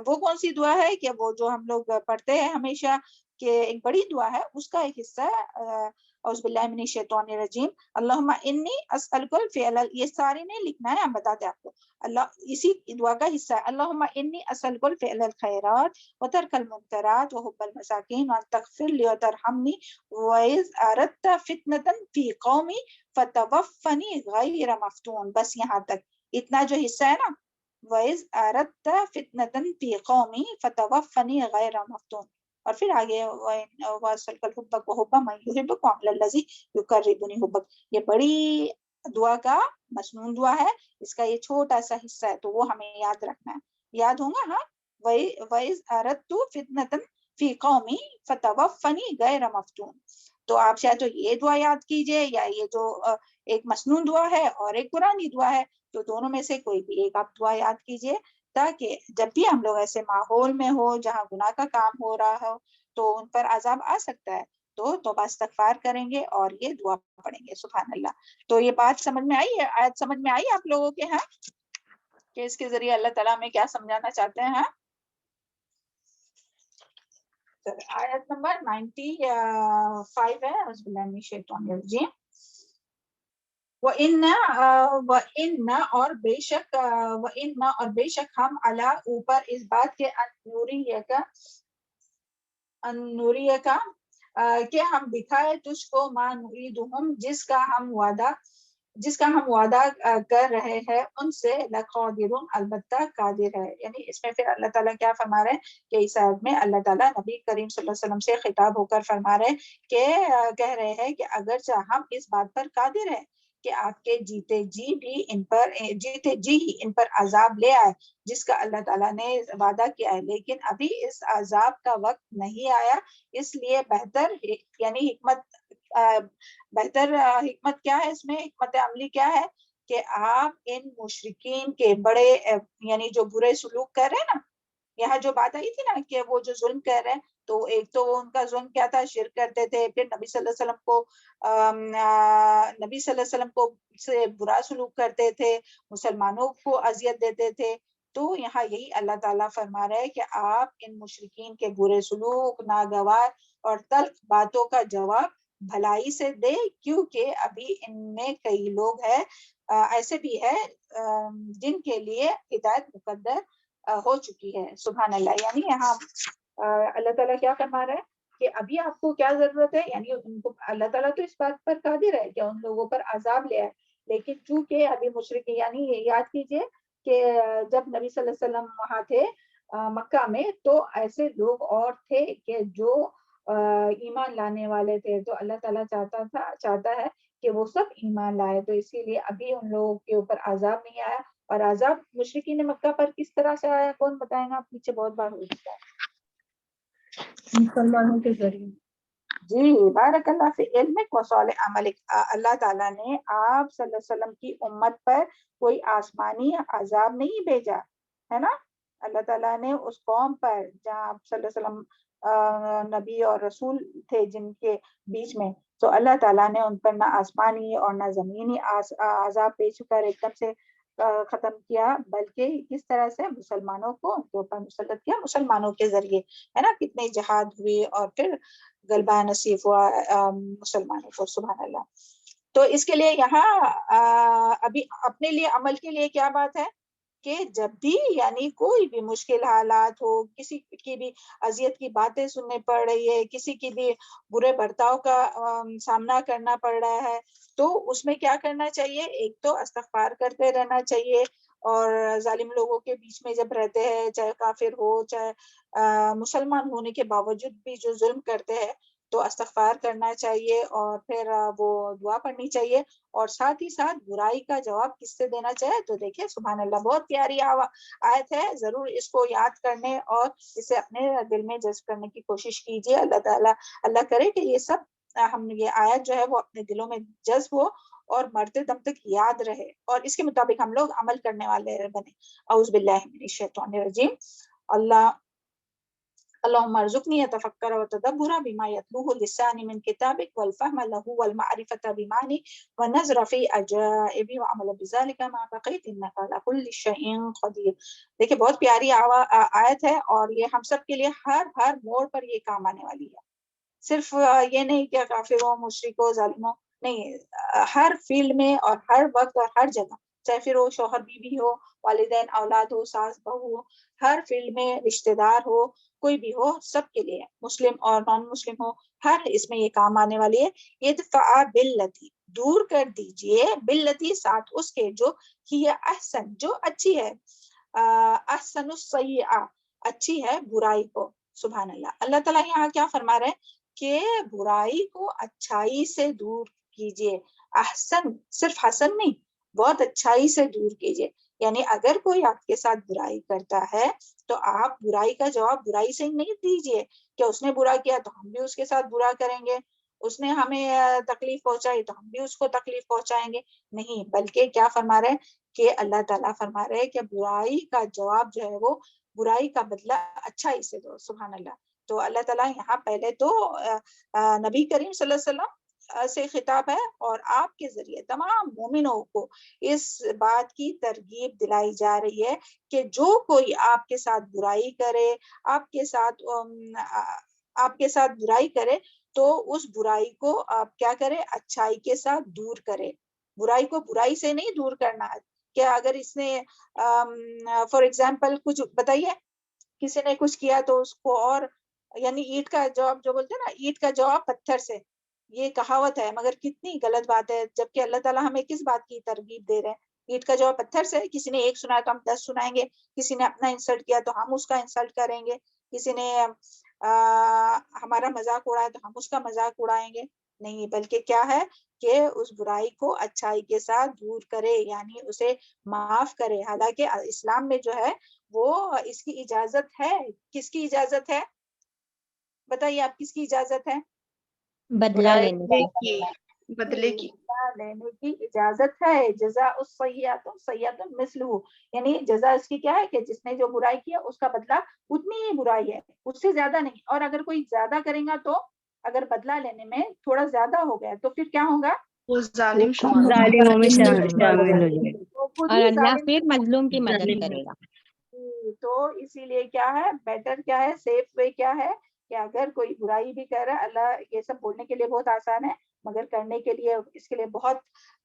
وہ کون سی دعا ہے کہ وہ جو ہم لوگ پڑھتے ہیں ہمیشہ کہ ایک بڑی دعا ہے، اس کا ایک حصہ ہے اعوذ باللہ من الشیطان الرجیم اللہم انی اسألک الفعل. یہ سارے نہیں لکھنا ہے، ہم بتاتے ہیں آپ کو. اللہ اسی دعا کا حصہ ہے. اللہم انی اسألک الفعل الخیرات وترک المنکرات وحب المساکین وان تغفر لی وترحمنی وإذ اردت فتنة فی قومی فتوفنی غیر مفتون. بس یہاں تک اتنا جو حصہ ہے نا، وإذ اردت فتنة فی قومی فتوفنی غیر مفتون. اور پھر آگے یہ بڑی دعا کا مسنون دعا ہے، اس کا یہ چھوٹا سا حصہ ہے تو وہ ہمیں یاد رکھنا ہے. یاد ہوگا؟ ہاں. وَإِذْ أَرَدْتُ فِتْنَةً فِي قَوْمِي فَتَوَفَّنِي غَيْرَ مَفْتُونٍ. تو آپ شاید تو یہ دعا یاد کیجئے یا یہ جو ایک مسنون دعا ہے اور ایک قرآنی دعا ہے، تو دونوں میں سے کوئی بھی ایک آپ دعا یاد کیجئے تاکہ جب بھی ہم لوگ ایسے ماحول میں ہو جہاں گناہ کا کام ہو رہا ہو تو ان پر عذاب آ سکتا ہے تو توبہ استغفار کریں گے اور یہ دعا پڑھیں گے. سبحان اللہ. تو یہ بات سمجھ میں آئی ہے؟ آیت سمجھ میں آئی آپ لوگوں کے ہاں کہ اس کے ذریعے اللہ تعالیٰ ہمیں کیا سمجھانا چاہتے ہیں؟ آیت نمبر 95 ہے. اعوذ باللہ من الشیطان الرجیم. وَإِنَّ اور بے شک ہم علی اوپر اس بات کے نوریہ کا کہ ہم دکھائے تجھ کو ما نریدہم جس کا ہم وعدہ کر رہے ہیں ان سے لقادرون البتہ قادر ہے. یعنی اس میں پھر اللہ تعالیٰ کیا فرما رہے ہیں کہ اس آیت میں اللہ تعالیٰ نبی کریم صلی اللہ علیہ وسلم سے خطاب ہو کر فرما رہے ہیں کہ کہہ رہے ہیں کہ اگرچہ ہم اس بات پر قادر ہیں کہ آپ کے جیتے جی ہی ان پر عذاب لے آئے جس کا اللہ تعالیٰ نے وعدہ کیا ہے، لیکن ابھی اس عذاب کا وقت نہیں آیا. اس لیے بہتر یعنی حکمت کیا ہے اس میں، حکمت عملی کیا ہے کہ آپ ان مشرکین کے بڑے یعنی جو برے سلوک کر رہے ہیں نا، یہاں جو بات آئی تھی نا کہ وہ جو ظلم کر رہے ہیں، تو ایک تو ان کا ظلم کیا تھا، شرک کرتے تھے، پھر نبی صلی اللہ علیہ وسلم کو سے برا سلوک کرتے تھے، مسلمانوں کو اذیت دیتے تھے. تو یہاں یہی اللہ تعالیٰ فرما رہے ہیں کہ آپ ان مشرکین کے برے سلوک، ناگوار اور تلخ باتوں کا جواب بھلائی سے دے، کیونکہ ابھی ان میں کئی لوگ ہیں ایسے بھی ہے جن کے لیے ہدایت مقدر ہو چکی ہے. سبحان اللہ. یعنی یہاں اللہ تعالیٰ کیا فرما رہے ہیں کہ ابھی آپ کو کیا ضرورت ہے، یعنی ان کو اللہ تعالیٰ تو اس بات پر قادر ہے کہ ان لوگوں پر عذاب لے آئے، لیکن چونکہ ابھی مشرک، یعنی یاد کیجئے کہ جب نبی صلی اللہ علیہ وسلم وہاں تھے مکہ میں، تو ایسے لوگ اور تھے کہ جو ایمان لانے والے تھے، تو اللہ تعالیٰ چاہتا ہے کہ وہ سب ایمان لائے، تو اسی لیے ابھی ان لوگوں کے اوپر عذاب نہیں آیا. اور عذاب مشرکین مکہ پر کس طرح سے آیا، کون بتائیں گا؟ پیچھے بہت بار ہو چکا ہے. مسلمانوں کے ذریعے. جی، بارک اللہ فی علمک و صالح عملک. اللہ تعالیٰ نے آپ صلی اللہ علیہ وسلم کی امت پر کوئی آسمانی عذاب نہیں بھیجا ہے نا. اللہ تعالیٰ نے اس قوم پر جہاں آپ صلی اللہ علیہ وسلم نبی اور رسول تھے جن کے بیچ میں، تو اللہ تعالیٰ نے ان پر نہ آسمانی اور نہ زمینی عذاب پیش کر ایک دم سے ختم کیا، بلکہ کس طرح سے مسلمانوں کو ان کے اوپر مسلط کیا، مسلمانوں کے ذریعے ہے نا. کتنے جہاد ہوئے اور پھر غلبہ نصیب ہوا مسلمانوں کو. سبحان اللہ. تو اس کے لیے یہاں ابھی اپنے لیے عمل کے لیے کیا بات ہے کہ جب بھی یعنی کوئی بھی مشکل حالات ہو، کسی کی بھی اذیت کی باتیں سننے پڑ رہی ہے، کسی کی بھی برے برتاؤ کا سامنا کرنا پڑ رہا ہے، تو اس میں کیا کرنا چاہیے؟ ایک تو استغفار کرتے رہنا چاہیے، اور ظالم لوگوں کے بیچ میں جب رہتے ہیں، چاہے کافر ہو چاہے مسلمان ہونے کے باوجود بھی جو ظلم کرتے ہیں، تو استغفار کرنا چاہیے، اور پھر وہ دعا پڑھنی چاہیے، اور ساتھ ہی ساتھ برائی کا جواب کس سے دینا چاہیے. تو دیکھیں سبحان اللہ، بہت پیاری آیت ہے، ضرور اس کو یاد کرنے اور اسے اپنے دل میں جذب کرنے کی کوشش کیجیے. اللہ کرے کہ یہ سب یہ آیت جو ہے وہ اپنے دلوں میں جذب ہو اور مرتے دم تک یاد رہے، اور اس کے مطابق ہم لوگ عمل کرنے والے بنے. اعوذ باللہ من الشیطان الرجیم. اللهم ارزقني اتفکر وتدبر بما يتلوه اللسان من كتابك والفهم له والمعرفة بمعنی ونظر في عجائب وعمل بذلك ما بقيت انك على كل شيء قدیر. دیکھیں بہت پیاری آیت ہے، اور یہ ہم سب کے لیے ہر موڑ پر یہ کام آنے والی ہے. صرف یہ نہیں کہ کافروں، مشرکوں، ظالموں، نہیں، ہر فیلڈ میں اور ہر وقت اور ہر جگہ، چاہے پھر وہ شوہر بیوی ہو، والدین اولاد ہو، ساس بہو ہو، ہر فیلڈ میں رشتہ دار ہو، کوئی بھی ہو، سب کے لیے، مسلم اور نان مسلم ہو، ہر اس میں یہ کام آنے والی ہے. ادفع باللتی، دور کر دیجئے، باللتی ساتھ اس کے، جو ہی احسن، جو اچھی ہے، احسن السیئہ، اچھی ہے برائی کو. سبحان اللہ. اللہ تعالیٰ یہاں کیا فرما رہے ہیں کہ برائی کو اچھائی سے دور کیجئے. احسن صرف حسن نہیں، بہت اچھائی سے دور کیجئے. یعنی اگر کوئی آپ کے ساتھ برائی کرتا ہے تو آپ برائی کا جواب برائی سے نہیں دیجئے کہ اس نے برا کیا تو ہم بھی اس کے ساتھ برا کریں گے، اس نے ہمیں تکلیف پہنچائی تو ہم بھی اس کو تکلیف پہنچائیں گے. نہیں، بلکہ کیا فرما رہے ہیں کہ اللہ تعالیٰ فرما رہے ہیں کہ برائی کا جواب جو ہے وہ برائی کا بدلہ اچھائی سے دو. سبحان اللہ. تو اللہ تعالیٰ یہاں پہلے تو نبی کریم صلی اللہ علیہ وسلم سے خطاب ہے، اور آپ کے ذریعے تمام مومنوں کو اس بات کی ترغیب دلائی جا رہی ہے کہ جو کوئی آپ کے ساتھ برائی کرے، آپ کے ساتھ برائی کرے، تو اس برائی کو آپ کیا کرے؟ اچھائی کے ساتھ دور کرے. برائی کو برائی سے نہیں دور کرنا. کہ اگر اس نے فار ایگزامپل کچھ بتائیے، کسی نے کچھ کیا تو اس کو، اور یعنی اینٹ کا جواب جو بولتے ہیں نا، اینٹ کا جواب پتھر سے، یہ کہاوت ہے مگر کتنی غلط بات ہے. جبکہ اللہ تعالیٰ ہمیں کس بات کی ترغیب دے رہے ہیں؟ اینٹ کا جواب پتھر سے. کسی نے ایک سنایا تو ہم 10 سنائیں گے، کسی نے اپنا انسلٹ کیا تو ہم اس کا انسلٹ کریں گے، کسی نے ہمارا مذاق اڑایا تو ہم اس کا مذاق اڑائیں گے. نہیں، بلکہ کیا ہے کہ اس برائی کو اچھائی کے ساتھ دور کرے، یعنی اسے معاف کرے. حالانکہ اسلام میں جو ہے وہ اس کی اجازت ہے. کس کی اجازت ہے؟ بتائیے آپ، کس کی اجازت ہے؟ بدلہ لینے کی. بدلے کی. لینے کی اجازت ہے. جزاء السیئۃ سیئۃ مثلہ، یعنی جزا اس کی کیا ہے کہ جس نے جو برائی کیا اس کا بدلہ اتنی ہی برائی ہے، اس سے زیادہ نہیں. اور اگر کوئی زیادہ کرے گا تو اگر بدلہ لینے میں تھوڑا زیادہ ہو گیا تو پھر کیا ہوگا؟ وہ ظالم شمار. ظالموں میں شامل ہو جائے. وہ خود اور ہی اللہ ظالم پھر مظلوم کی مدد کرے گا. تو اسی لیے کیا ہے، بیٹر کیا ہے، سیف وے کیا ہے کہ اگر کوئی برائی بھی کر رہا ہے، اللہ یہ سب بولنے کے لیے بہت آسان ہے، مگر کرنے کے لیے اس کے لیے بہت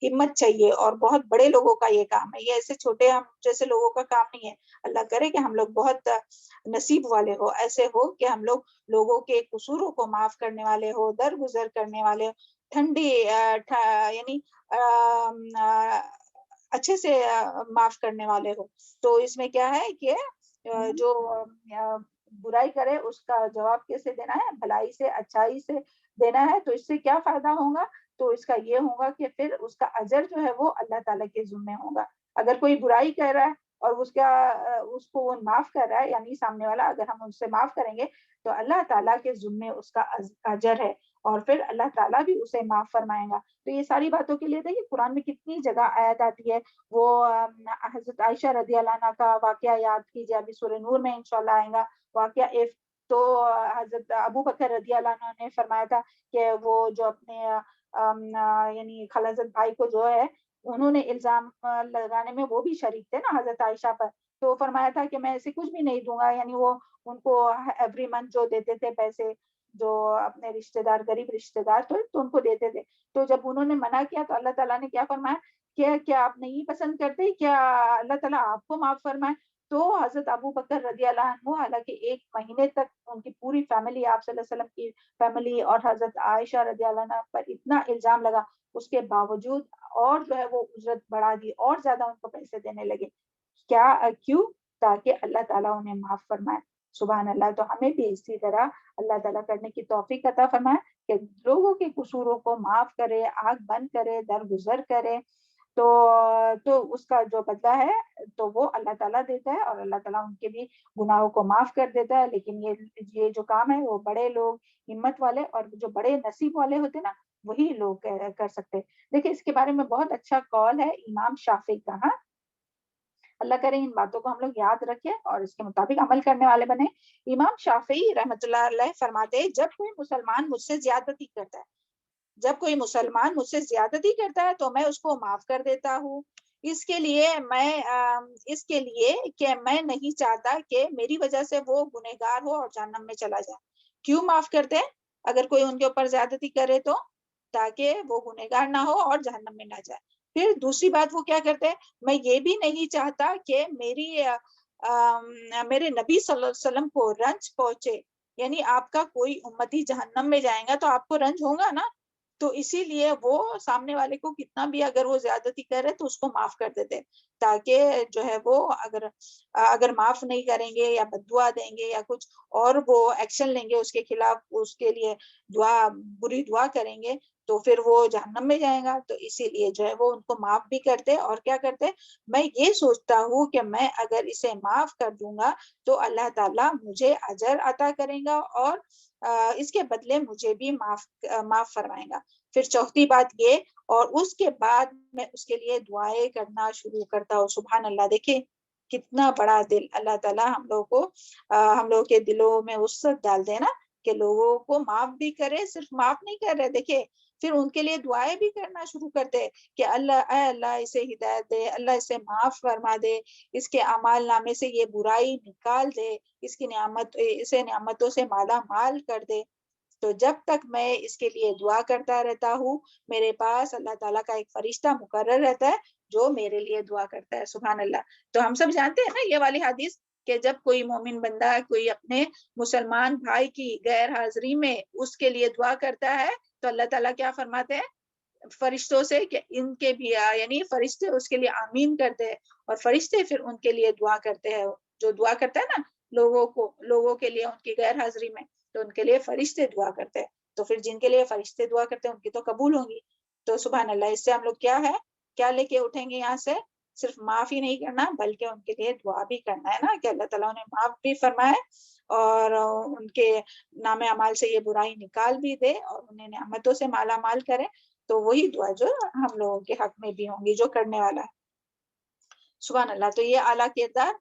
ہمت چاہیے اور بہت بڑے لوگوں کا یہ کام ہے، یہ ایسے چھوٹے ہم جیسے لوگوں کا کام نہیں ہے۔ اللہ کرے کہ ہم لوگ بہت نصیب والے ہو، ایسے ہو کہ ہم لوگ لوگوں کے قصوروں کو معاف کرنے والے ہو، درگزر کرنے والے، ٹھنڈی یعنی اچھے سے معاف کرنے والے ہو۔ تو اس میں کیا ہے کہ جو برائی کرے اس کا جواب کیسے دینا ہے؟ بھلائی سے، اچھائی سے دینا ہے۔ تو اس سے کیا فائدہ ہوگا؟ تو اس کا یہ ہوگا کہ پھر اس کا اجر جو ہے وہ اللہ تعالیٰ کے ذمہ ہوگا۔ اگر کوئی برائی کر رہا ہے اور اس کو وہ معاف کر رہا ہے، یعنی سامنے والا، اگر ہم ان سے معاف کریں گے تو اللہ تعالیٰ کے ذمہ اس کا اجر ہے، اور پھر اللہ تعالیٰ بھی اسے معاف فرمائے گا۔ تو یہ ساری باتوں کے لیے دیکھیے قرآن میں کتنی جگہ آیت آتی ہے۔ وہ حضرت عائشہ رضی اللہ عنہ کا واقعہ یاد کیجیے، ابھی سورہ نور میں انشاءاللہ آئے گا واقعہ تو حضرت ابو بکر رضی اللہ عنہ نے فرمایا تھا کہ وہ جو اپنے یعنی خالصت بھائی کو جو ہے انہوں نے الزام لگانے میں وہ بھی شریک تھے نا حضرت عائشہ پر، تو فرمایا تھا کہ میں ایسے کچھ بھی نہیں دوں گا، یعنی وہ ان کو ایوری منتھ جو دیتے تھے پیسے، جو اپنے رشتہ دار، غریب رشتہ دار تو ان کو دیتے تھے۔ تو جب انہوں نے منع کیا تو اللہ تعالیٰ نے کیا فرمایا کہ کیا آپ نہیں پسند کرتے کیا اللہ تعالیٰ آپ کو معاف فرمائے؟ تو حضرت ابو بکر رضی اللہ عنہ، حالانکہ 1 مہینے تک ان کی پوری فیملی، آپ صلی اللہ علیہ وسلم کی فیملی اور حضرت عائشہ رضی اللہ عنہ پر اتنا الزام لگا، اس کے باوجود اور جو ہے وہ اجرت بڑھا دی اور زیادہ ان کو پیسے دینے لگے۔ کیوں؟ تاکہ اللہ تعالیٰ انہیں معاف فرمائے۔ سبحان اللہ۔ تو ہمیں بھی اسی طرح اللہ تعالیٰ کرنے کی توفیق عطا فرمائے کہ لوگوں کے قصوروں کو معاف کرے، آنکھ بند کرے، درگزر کرے، تو اس کا جو بدلہ ہے تو وہ اللہ تعالیٰ دیتا ہے، اور اللہ تعالیٰ ان کے بھی گناہوں کو معاف کر دیتا ہے۔ لیکن یہ جو کام ہے وہ بڑے لوگ، ہمت والے اور جو بڑے نصیب والے ہوتے نا، وہی لوگ کر سکتے۔ دیکھیں اس کے بارے میں بہت اچھا قول ہے امام شافعی کا۔ ہاں، اللہ کرے ان باتوں کو ہم لوگ یاد رکھیں اور اس کے مطابق عمل کرنے والے بنے۔ امام شافعی رحمۃ اللہ علیہ فرماتے ہیں، جب کوئی مسلمان مجھ سے زیادتی کرتا ہے، جب کوئی مسلمان مجھ سے زیادتی کرتا ہے تو میں اس کو معاف کر دیتا ہوں، اس کے لیے کہ میں نہیں چاہتا کہ میری وجہ سے وہ گنہگار ہو اور جہنم میں چلا جائے۔ کیوں معاف کرتے ہیں اگر کوئی ان کے اوپر زیادتی کرے تو؟ تاکہ وہ گنہگار نہ ہو اور جہنم میں نہ جائے۔ پھر دوسری بات وہ کیا کرتے ہیں، میں یہ بھی نہیں چاہتا کہ میرے نبی صلی اللہ علیہ وسلم کو رنج پہنچے، یعنی آپ کا کوئی امتی جہنم میں جائے گا تو آپ کو رنج ہوگا نا، تو اسی لیے وہ سامنے والے کو کتنا بھی اگر وہ زیادتی کرے تو اس کو معاف کر دیتے، تاکہ جو ہے وہ اگر معاف نہیں کریں گے یا بددعا دیں گے یا کچھ اور وہ ایکشن لیں گے اس کے خلاف، اس کے لیے بری دعا کریں گے تو پھر وہ جہنم میں جائے گا۔ تو اسی لیے جو ہے وہ ان کو معاف بھی کرتے، اور کیا کرتے، میں یہ سوچتا ہوں کہ میں اگر اسے معاف کر دوں گا تو اللہ تعالیٰ مجھے اجر عطا کرے گا اور اس کے بدلے مجھے بھی معاف فرمائے گا۔ پھر چوتھی بات یہ، اور اس کے بعد میں اس کے لیے دعائیں کرنا شروع کرتا ہوں۔ سبحان اللہ، دیکھیں کتنا بڑا دل اللہ تعالیٰ ہم لوگوں کے دلوں میں وسعت ڈال دے نا، کہ لوگوں کو معاف بھی کرے، صرف معاف نہیں کر رہے، دیکھیں پھر ان کے لیے دعائیں بھی کرنا شروع کرتے کہ اے اللہ اسے ہدایت دے، اللہ اسے معاف فرما دے، اس کے اعمال نامے سے یہ برائی نکال دے، اسے نعمتوں سے مالا مال کر دے۔ تو جب تک میں اس کے لیے دعا کرتا رہتا ہوں، میرے پاس اللہ تعالیٰ کا ایک فرشتہ مقرر رہتا ہے جو میرے لیے دعا کرتا ہے۔ سبحان اللہ۔ تو ہم سب جانتے ہیں نا یہ والی حدیث کہ جب کوئی مومن بندہ کوئی اپنے مسلمان بھائی کی غیر حاضری میں اس کے لیے دعا کرتا ہے تو اللہ تعالیٰ کیا فرماتے ہیں فرشتوں سے کہ ان کے بھی یعنی فرشتے اس کے لیے آمین کرتے ہیں، اور فرشتے پھر ان کے لیے دعا کرتے ہیں۔ جو دعا کرتا ہے نا لوگوں کے لیے ان کی غیر حاضری میں، تو ان کے لیے فرشتے دعا کرتے ہیں، تو پھر جن کے لیے فرشتے دعا کرتے ہیں ان کی تو قبول ہوں گی۔ تو سبحان اللہ، اس سے ہم لوگ کیا لے کے اٹھیں گے یہاں سے؟ صرف معاف ہی نہیں کرنا بلکہ ان کے لیے دعا بھی کرنا ہے نا، کہ اللہ تعالیٰ انہیں معاف بھی فرمائے اور ان کے نام اعمال سے یہ برائی نکال بھی دے اور انہیں نعمتوں سے مالا مال کرے۔ تو وہی دعا جو ہم لوگوں کے حق میں بھی ہوں گی جو کرنے والا ہے۔ سبحان اللہ۔ تو یہ اعلیٰ کردار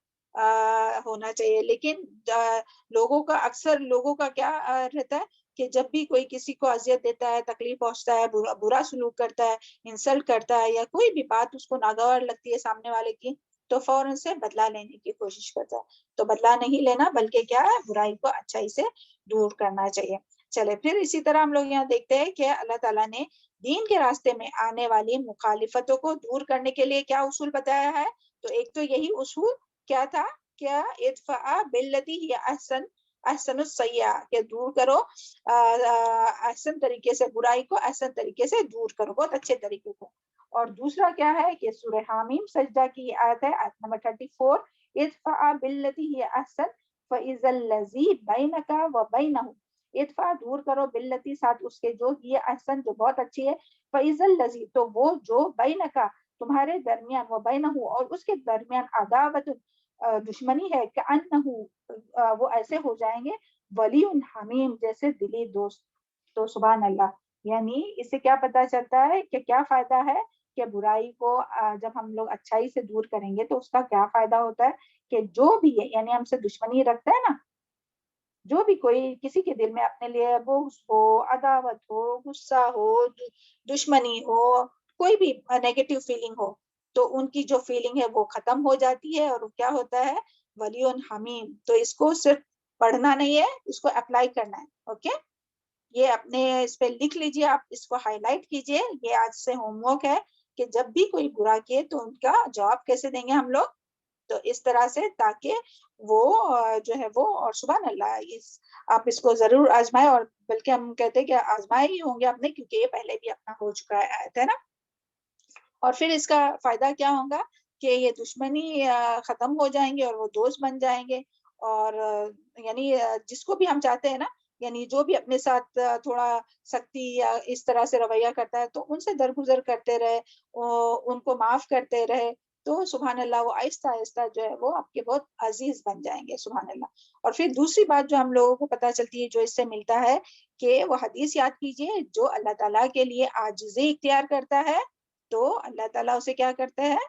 ہونا چاہیے۔ لیکن اکثر لوگوں کا کیا رہتا ہے کہ جب بھی کوئی کسی کو اذیت دیتا ہے، تکلیف پہنچتا ہے، برا سلوک کرتا ہے، انسلٹ کرتا ہے، یا کوئی بھی بات اس کو ناگوار لگتی ہے سامنے والے کی، تو فوراً سے بدلہ لینے کی کوشش کرتا ہے۔ تو بدلہ نہیں لینا بلکہ کیا ہے، برائی کو اچھائی سے دور کرنا چاہیے۔ چلے پھر اسی طرح ہم لوگ یہاں دیکھتے ہیں کہ اللہ تعالیٰ نے دین کے راستے میں آنے والی مخالفتوں کو دور کرنے کے لیے کیا اصول بتایا ہے. تو ایک تو یہی اصول کیا تھا, کیا ادفع باللتی ہی احسن احسن السیئہ, کہ دور کرو احسن طریقے سے برائی کو, احسن طریقے سے دور کرو, بہت اچھے طریقے کو. اور دوسرا کیا ہے کہ سورہ حامیم سجدہ کی آیت ہے, آیت نمبر 34, ادفع باللتی ہی احسن فاذا الذی بینک وبینہ, ادفع دور کرو باللتی ساتھ اس کے جو یہ احسن جو بہت اچھی ہے, فاذا الذی تو وہ جو بینک تمہارے درمیان, وبینہ اور اس کے درمیان, عداوت دشمنی ہے, کأنہ وہ ایسے ہو جائیں گے ولی حمیم جیسے دلی دوست. تو سبحان اللہ, یعنی اس سے کیا پتا چلتا ہے کہ کیا فائدہ ہے کہ برائی کو جب ہم لوگ اچھائی سے دور کریں گے تو اس کا کیا فائدہ ہوتا ہے کہ جو بھی ہے یعنی ہم سے دشمنی رکھتا ہے نا, جو بھی کوئی کسی کے دل میں اپنے لیے بغض ہو, عداوت ہو, غصہ ہو, دشمنی ہو, کوئی بھی نیگیٹو فیلنگ ہو, تو ان کی جو فیلنگ ہے وہ ختم ہو جاتی ہے اور کیا ہوتا ہے ولی حمیم. تو اس کو صرف پڑھنا نہیں ہے, اس کو اپلائی کرنا ہے. اوکے, یہ اپنے اس پہ لکھ لیجئے, آپ اس کو ہائی لائٹ کیجئے, یہ آج سے ہوم ورک ہے کہ جب بھی کوئی برا کیے تو ان کا جواب کیسے دیں گے ہم لوگ, تو اس طرح سے تاکہ وہ جو ہے وہ, اور سبحان اللہ آپ اس کو ضرور آزمائے, اور بلکہ ہم کہتے ہیں کہ آزمائے ہی ہوں گے آپ نے, کیونکہ یہ پہلے بھی اپنا ہو چکا ہے نا. اور پھر اس کا فائدہ کیا ہوگا کہ یہ دشمنی ختم ہو جائیں گے اور وہ دوست بن جائیں گے. اور یعنی جس کو بھی ہم چاہتے ہیں نا, یعنی جو بھی اپنے ساتھ تھوڑا سختی یا اس طرح سے رویہ کرتا ہے تو ان سے درگزر کرتے رہے, ان کو معاف کرتے رہے, تو سبحان اللہ وہ آہستہ آہستہ جو ہے وہ آپ کے بہت عزیز بن جائیں گے. سبحان اللہ. اور پھر دوسری بات جو ہم لوگوں کو پتہ چلتی ہے جو اس سے ملتا ہے, کہ وہ حدیث یاد کیجئے, جو اللہ تعالیٰ کے لیے عاجزی اختیار کرتا ہے تو اللہ تعالیٰ اسے کیا کرتے ہیں,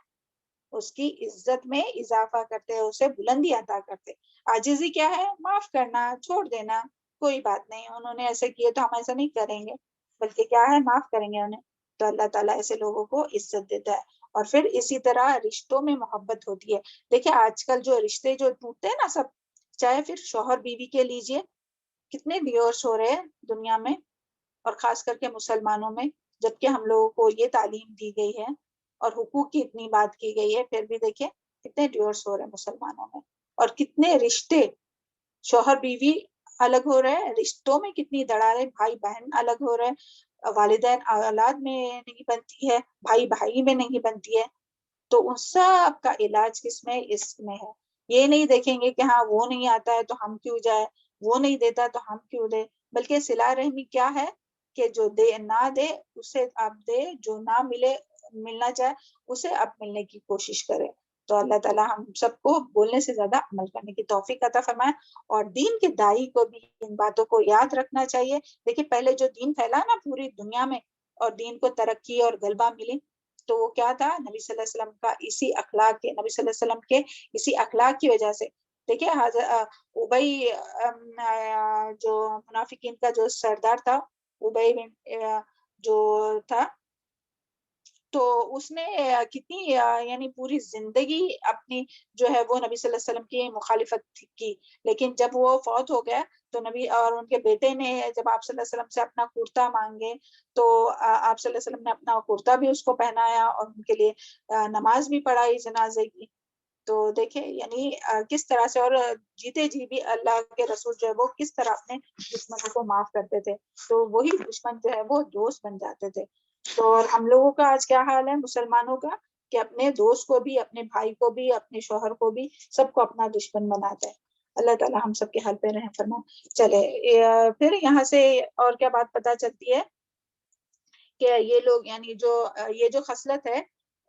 اس کی عزت میں اضافہ کرتے ہیں, اسے بلندی عطا کرتے. عاجزی کیا ہے, معاف کرنا, چھوڑ دینا, کوئی بات نہیں, انہوں نے ایسے کیے تو ہم ایسا نہیں کریں گے, بلکہ کیا ہے معاف کریں گے انہیں. تو اللہ تعالیٰ ایسے لوگوں کو عزت دیتا ہے. اور پھر اسی طرح رشتوں میں محبت ہوتی ہے. دیکھیں آج کل جو رشتے جو ٹوٹتے ہیں نا سب, چاہے پھر شوہر بیوی کے لیجئے, کتنے ڈیورس ہو رہے ہیں دنیا میں, اور خاص کر کے مسلمانوں میں, جبکہ ہم لوگوں کو یہ تعلیم دی گئی ہے اور حقوق کی اتنی بات کی گئی ہے, پھر بھی دیکھیں کتنے ڈیورس ہو رہے ہیں مسلمانوں میں, اور کتنے رشتے شوہر بیوی الگ ہو رہے ہیں, رشتوں میں کتنی دراڑیں, بھائی بہن الگ ہو رہے ہیں, والدین اولاد میں نہیں بنتی ہے, بھائی بھائی میں نہیں بنتی ہے. تو ان سب کا علاج کس میں, اس میں ہے. یہ نہیں دیکھیں گے کہ ہاں وہ نہیں آتا ہے تو ہم کیوں جائے, وہ نہیں دیتا تو ہم کیوں دے, بلکہ صلہ رحمی کیا ہے کہ جو دے نہ دے اسے آپ دے, جو نہ ملے ملنا چاہے اسے آپ ملنے کی کوشش کریں. تو اللہ تعالیٰ ہم سب کو بولنے سے زیادہ عمل کرنے کی توفیق عطا فرمائے. اور دین کے داعی کو بھی ان باتوں کو یاد رکھنا چاہیے. دیکھیں پہلے جو دین پھیلا نا پوری دنیا میں, اور دین کو ترقی اور غلبہ ملی, تو وہ کیا تھا, نبی صلی اللہ علیہ وسلم کا اسی اخلاق کے, نبی صلی اللہ علیہ وسلم کے اسی اخلاق کی وجہ سے. دیکھیں ابئی جو منافقین کا جو سردار تھا, ابئی جو تھا, تو اس نے کتنی یعنی پوری زندگی اپنی جو ہے وہ نبی صلی اللہ علیہ وسلم کی مخالفت کی, لیکن جب وہ فوت ہو گیا تو نبی اور ان کے بیٹے نے جب آپ صلی اللہ علیہ وسلم سے اپنا کرتا مانگے تو آپ صلی اللہ علیہ وسلم نے اپنا کرتا بھی اس کو پہنایا اور ان کے لیے نماز بھی پڑھائی جنازے کی. تو دیکھیں یعنی کس طرح سے, اور جیتے جی بھی اللہ کے رسول جو ہے وہ کس طرح اپنے دشمنوں کو معاف کرتے تھے, تو وہی دشمن جو ہے وہ دوست بن جاتے تھے. تو ہم لوگوں کا آج کیا حال ہے مسلمانوں کا, کہ اپنے دوست کو بھی, اپنے بھائی کو بھی, اپنے شوہر کو بھی, سب کو اپنا دشمن بناتا ہے. اللہ تعالیٰ ہم سب کے حال پہ رحم فرمائے. چلے پھر یہاں سے اور کیا بات پتہ چلتی ہے کہ یہ لوگ یعنی یہ جو خصلت ہے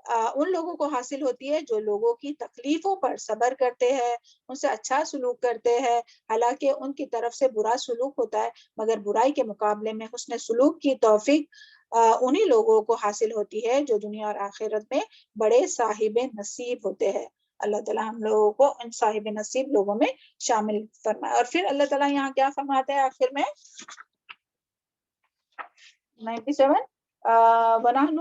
ان لوگوں کو حاصل ہوتی ہے جو لوگوں کی تکلیفوں پر صبر کرتے ہیں, ان سے اچھا سلوک کرتے ہیں, حالانکہ ان کی طرف سے برا سلوک ہوتا ہے, مگر برائی کے مقابلے میں حسن سلوک کی توفیق انہی لوگوں کو حاصل ہوتی ہے جو دنیا اور آخرت میں بڑے صاحب نصیب ہوتے ہیں. اللہ تعالیٰ ہم لوگوں کو ان صاحب نصیب لوگوں میں شامل فرمائے. اور پھر اللہ تعالیٰ یہاں کیا فرماتا ہے آخر میں 97 وَنَحْنُ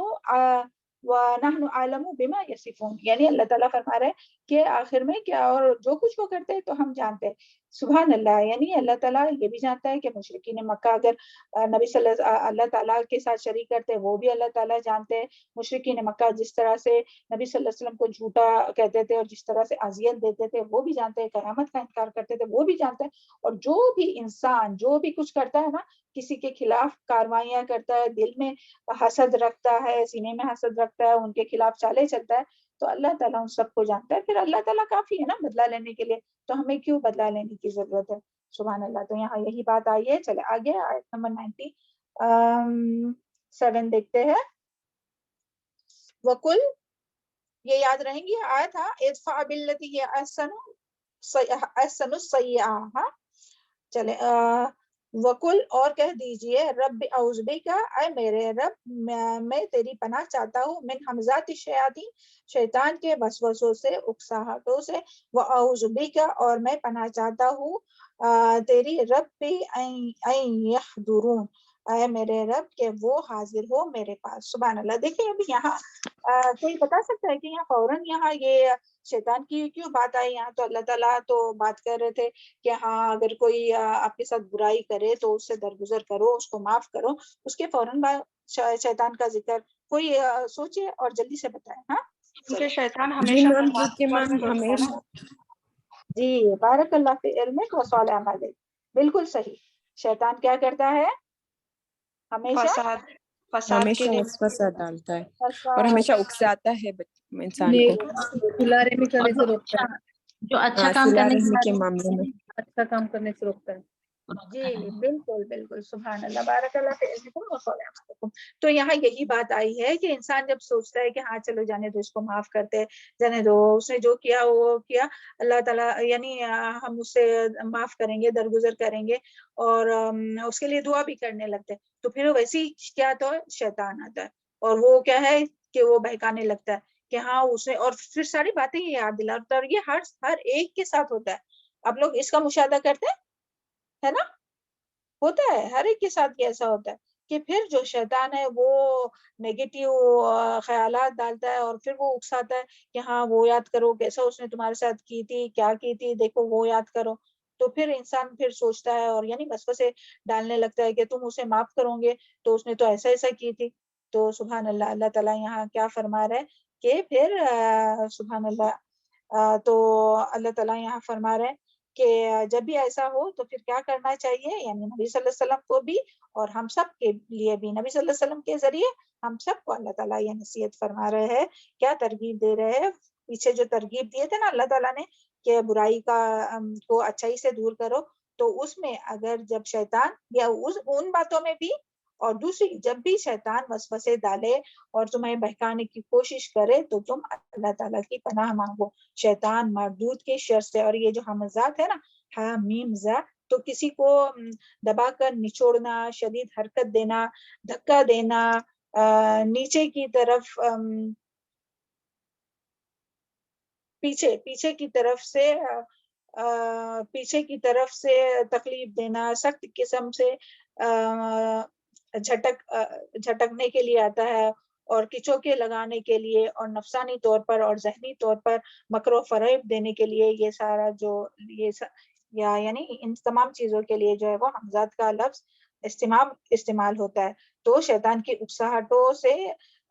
وَنَحْنُ أَعْلَمُ بِمَا يَصِفُونَ، یعنی اللہ تعالیٰ فرما رہے ہیں کہ آخر میں کیا اور جو کچھ وہ کرتے ہیں تو ہم جانتے ہیں. سبحان اللہ، یعنی اللہ تعالیٰ یہ بھی جانتا ہے کہ مشرکین مکہ اگر نبی صلی اللہ تعالیٰ کے ساتھ شریک کرتے ہیں وہ بھی اللہ تعالیٰ جانتے ہیں. مشرکین مکہ جس طرح سے نبی صلی اللہ علیہ وسلم کو جھوٹا کہتے تھے اور جس طرح سے اذیت دیتے تھے وہ بھی جانتے ہیں. قیامت کا انکار کرتے تھے وہ بھی جانتے ہیں. اور جو بھی انسان جو بھی کچھ کرتا ہے نا، کسی کے خلاف کاروائیاں کرتا ہے، دل میں حسد رکھتا ہے، سینے میں حسد رکھتا ہے، ان کے خلاف چالے چلتا ہے، تو اللہ تعالیٰ ان سب کو جانتا ہے. پھر اللہ تعالیٰ کافی ہے نا بدلہ لینے کے لیے، تو ہمیں کیوں بدلہ لینے کی ضرورت ہے. سبحان اللہ. تو یہاں یہی بات آئی ہے. چلے آگے آیت نمبر 97 دیکھتے ہیں. وَقُلْ، یہ یاد رہیں گی آیت، ہاں، ادفع باللتی ہی احسن السیئۃ. ہاں چلے وَقُلْ، اور کہہ دیجئے، رب اعوذ بک، اے میرے رب میں تیری پناہ چاہتا ہوں، من ہمزات الشیاطین، شیطان کے وسوسوں سے، اکساہٹوں سے، واعوذ بک، اور میں پناہ چاہتا ہوں تیری رب ان یحضرون، اے میرے رب کہ وہ حاضر ہو میرے پاس. سبحان اللہ. دیکھیں ابھی یہاں کوئی بتا سکتا ہے کہ یہاں فوراً یہاں یہ شیطان کی کیوں بات آئی؟ یہاں تو اللہ تعالیٰ تو بات کر رہے تھے کہ ہاں اگر کوئی آپ کے ساتھ برائی کرے تو اس سے درگزر کرو، اس کو معاف کرو. اس کے فوراً بعد شیطان کا ذکر کوئی سوچے اور جلدی سے بتائے. ہاں کیونکہ شیطان جی ہمیشہ میم، فساد کیونکہ پر میم میں ہوتا ہے نا. ہمیشہ جی، بارک اللہ فی علمک و صالح عملک، بالکل صحیح. شیطان کیا کرتا ہے؟ ہمیشہ فساد کے ہمیشہ لیے. وسوسہ ڈالتا ہے اور فساد. ہمیشہ اکساتا ہے انسان نیک کو. سلا رحمی کرنے سے روکتا ہے، جو اچھا کام صلہ کرنے رحمی سے کے معاملے میں. اچھا کام کرنے سے روکتا ہے. جی بالکل بالکل. سبحان اللہ. بارک اللہ فی علمکم و صالح عملکم. تو یہاں یہی بات آئی ہے کہ انسان جب سوچتا ہے کہ ہاں چلو جانے دو، اس کو معاف کرتے، جانے دو، اس نے جو کیا وہ کیا، اللہ تعالیٰ یعنی ہم اس سے معاف کریں گے، درگزر کریں گے اور اس کے لیے دعا بھی کرنے لگتے ہیں، تو پھر ویسے ہی کیا تو شیطان آتا ہے اور وہ کیا ہے کہ وہ بہکانے لگتا ہے کہ ہاں اس نے، اور پھر ساری باتیں یہ یاد دلاتا ہے. اور یہ ہر ایک کے ساتھ ہوتا ہے. آپ لوگ اس کا مشاہدہ کرتے ہیں، ہے نا؟ ہوتا ہے ہر ایک کے ساتھ یہ ایسا ہوتا ہے کہ پھر جو شیطان ہے وہ نیگیٹیو خیالات ڈالتا ہے اور پھر وہ اکساتا ہے کہ ہاں وہ یاد کرو کیسا اس نے تمہارے ساتھ کی تھی، کیا کی تھی، دیکھو وہ یاد کرو. تو پھر انسان پھر سوچتا ہے اور یعنی وسوسے ڈالنے لگتا ہے کہ تم اسے معاف کرو گے تو اس نے تو ایسا ایسا کی تھی. تو سبحان اللہ. اللہ تعالیٰ یہاں کیا فرما رہے کہ پھر سبحان اللہ. تو اللہ تعالیٰ یہاں فرما رہے کہ جب بھی ایسا ہو تو پھر کیا کرنا چاہیے، یعنی نبی صلی اللہ علیہ وسلم کو بھی اور ہم سب کے لیے بھی، نبی صلی اللہ علیہ وسلم کے ذریعے ہم سب کو اللہ تعالیٰ یہ نصیحت فرما رہے ہیں، کیا ترغیب دے رہے ہیں. پیچھے جو ترغیب دیے تھے نا اللہ تعالیٰ نے کہ برائی کا کو اچھائی سے دور کرو، تو اس میں اگر جب شیطان یا ان باتوں میں بھی، اور دوسری جب بھی شیطان وسوسے ڈالے اور تمہیں بہکانے کی کوشش کرے تو تم اللہ تعالیٰ کی پناہ مانگو شیطان مردود کے شر سے. اور یہ جو حمزات ہے نا، ہاں میم زا، تو کسی کو دبا کر نچوڑنا، شدید حرکت دینا، دھکا دینا، نیچے کی طرف پیچھے کی طرف سے تکلیف دینا، سخت قسم سے جھٹکنے کے لیے آتا ہے اور کچوکے لگانے کے لیے اور نفسانی طور پر اور ذہنی طور پر مکر و فریب دینے کے لیے، یہ سارا جو یعنی ان تمام چیزوں کے لیے جو ہے وہ حمزات کا لفظ استعمال ہوتا ہے. تو شیطان کی اکساہٹوں سے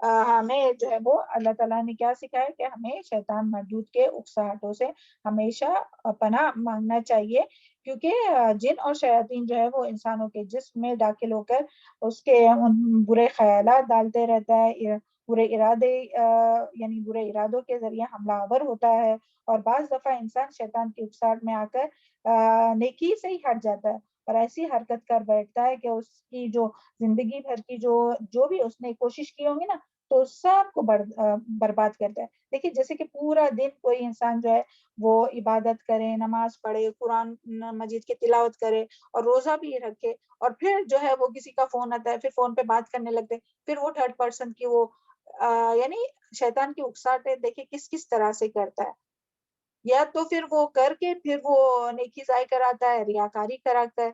ہمیں جو ہے وہ اللہ تعالیٰ نے کیا سکھایا کہ ہمیں شیطان مردود کے اکساہٹوں سے ہمیشہ پناہ مانگنا چاہیے، کیونکہ جن اور شیاطین جو ہے وہ انسانوں کے جسم میں داخل ہو کر اس کے برے خیالات ڈالتے رہتا ہے، برے ارادوں کے ذریعے حملہ آور ہوتا ہے. اور بعض دفعہ انسان شیطان کی اکساہٹ میں آ کر نیکی سے ہی ہٹ جاتا ہے اور ایسی حرکت کر بیٹھتا ہے کہ اس کی جو زندگی بھر کی جو بھی اس نے کوشش کی ہوں گی نا، تو سب کو برباد کرتا ہے. دیکھیے جیسے کہ پورا دن کوئی انسان جو ہے وہ عبادت کرے، نماز پڑھے، قرآن مجید کی تلاوت کرے اور روزہ بھی رکھے، اور پھر جو ہے وہ کسی کا فون آتا ہے، پھر فون پہ بات کرنے لگتے، پھر وہ تھرڈ پرسن کی وہ یعنی شیطان کی اکساہٹ دیکھیں کس طرح سے کرتا ہے. یا تو پھر وہ کر کے پھر وہ نیکی ضائع کراتا ہے، ریاکاری کراتا ہے،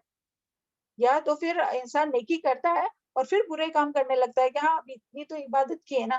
یا تو پھر انسان نیکی کرتا ہے اور پھر برے کام کرنے لگتا ہے کہ ہاں اب اتنی تو عبادت کی ہے نا،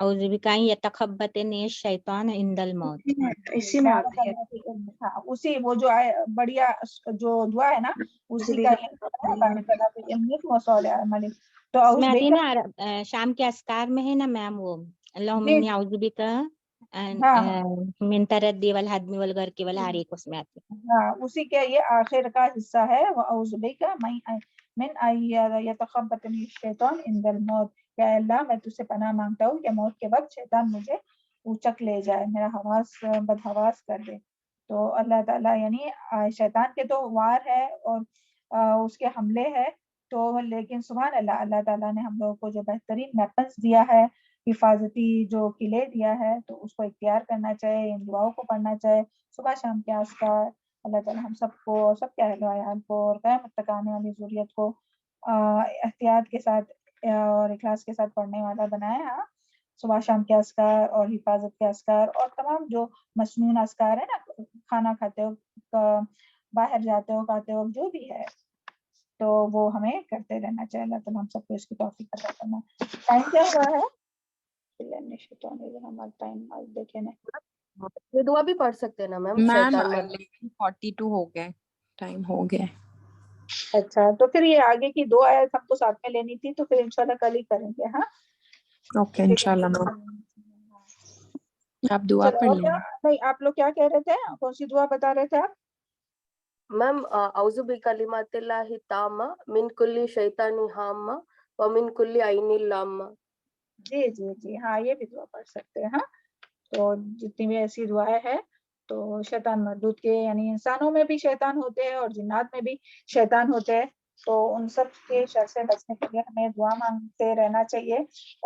أعوذ بك أن يتخبطني الشيطان عند الموت. اسی میں آتا ہے. ہاں اسی وہ جو بڑھیا جو دعا ہے نا اسی کا یہ تو اس اعوذ میں آتی ہے بک نا شام کے اذکار میں ہے نا میم وہ اللہم جی انی اعوذ بک ہاں من تردی والحدم والغرق والحریق، اس میں آتی ہے. ہاں اسی کے یہ آخر کا حصہ ہے وَأَعُوذُ بِكَ مِنْ أَنْ يَتَخَبَّطَنِي الشَّيْطَانُ عِنْدَ الْمَوْتِ. کہ اللہ میں تجھ سے پناہ مانگتا ہوں کہ موت کے وقت شیطان مجھے اچک لے جائے، میرا حواس بدحواس کر دے. تو اللہ تعالیٰ یعنی شیطان کے تو وار ہے اور اس کے حملے ہے، تو لیکن سبحان اللہ، اللہ تعالیٰ نے ہم لوگوں کو جو بہترین ویپنس دیا ہے، حفاظتی جو قلعے دیا ہے، تو اس کو اختیار کرنا چاہیے، ان دعاؤں کو پڑھنا چاہیے صبح شام کے اذکار. اللہ تعالیٰ ہم سب کو اور سب کے اہل و عیال کو اور قیامت تک آنے والی ذریت کو احتیاط کے ساتھ اور اخلاص کے ساتھ پڑھنے والا بنائے. ہاں صبح شام کے اذکار اور حفاظت کے اذکار اور تمام جو مسنون اذکار ہے نا، کھانا کھاتے ہو، باہر جاتے ہو، کھاتے ہو، جو بھی ہے تو وہ ہمیں کرتے رہنا چاہیے. اللہ تعالیٰ ہم سب کو اس کی توفیق عطا کرنا. ٹائم کیا ہوا ہے؟ ٹائم دیکھے نا. یہ دعا بھی پڑھ سکتے ہیں نا میم؟ میم شیطان مت 11:42 ہو گئے، ٹائم ہو گیا. اچھا تو پھر یہ آگے کی دو آیت ہم کو ساتھ میں لینی تھی، تو پھر انشاءاللہ کل ہی کریں گے. ہاں اوکے انشاءاللہ میم آپ دعا چلو. پڑھ اور لیں. کیا نہیں آپ لوگ کیا کہہ رہے تھے؟ کون سی دعا بتا رہے تھے آپ؟ میم اعوذ بکلمات اللہ التامہ من کل شیطان ہامہ ومن کل عین لامہ. جی جی جی ہاں یہ بھی دعا پڑھ سکتے ہیں. ہاں تو جتنی بھی ایسی دعائیں ہیں تو شیطان مردود کے یعنی انسانوں میں بھی شیطان ہوتے ہیں اور جنات میں بھی شیطان ہوتے ہیں، تو ان سب کے شر سے بچنے کے لیے ہمیں دعا مانگتے رہنا چاہیے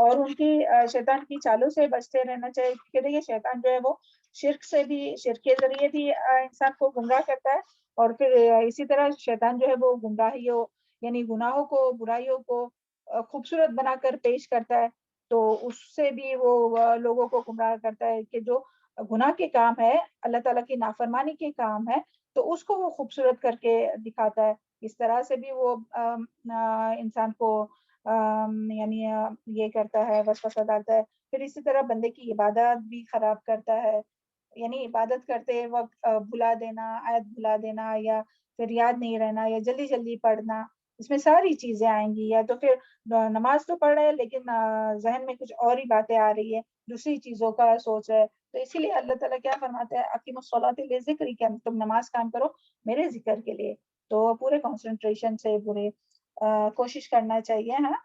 اور ان کی شیطان کی چالوں سے بچتے رہنا چاہیے. کیونکہ دیکھیے شیطان جو ہے وہ شرک سے بھی، شرک کے ذریعے بھی انسان کو گمراہ کرتا ہے، اور پھر اسی طرح شیطان جو ہے وہ گمراہیوں یعنی گناہوں کو، برائیوں کو خوبصورت بنا کر پیش کرتا ہے، تو اس سے بھی وہ لوگوں کو گمراہ کرتا ہے کہ جو گناہ کے کام ہے، اللہ تعالیٰ کی نافرمانی کے کام ہے، تو اس کو وہ خوبصورت کر کے دکھاتا ہے. اس طرح سے بھی وہ انسان کو یعنی یہ کرتا ہے، وسوسہ ڈالتا ہے. پھر اسی طرح بندے کی عبادت بھی خراب کرتا ہے، یعنی عبادت کرتے وقت بھلا دینا، آیت بھلا دینا، یا پھر یاد نہیں رہنا، یا جلدی جلدی پڑھنا، اس میں ساری چیزیں آئیں گی. یا تو پھر نماز تو پڑھ رہے ہیں لیکن ذہن میں کچھ اور ہی باتیں آ رہی ہے، دوسری چیزوں کا سوچ ہے. تو اسی لیے اللہ تعالیٰ کیا فرماتا ہے، اقیم الصلاۃ لذکر، کہ تم نماز قائم کرو میرے ذکر کے لیے. تو پورے کنسنٹریشن سے پورے کوشش کرنا چاہیے. ہاں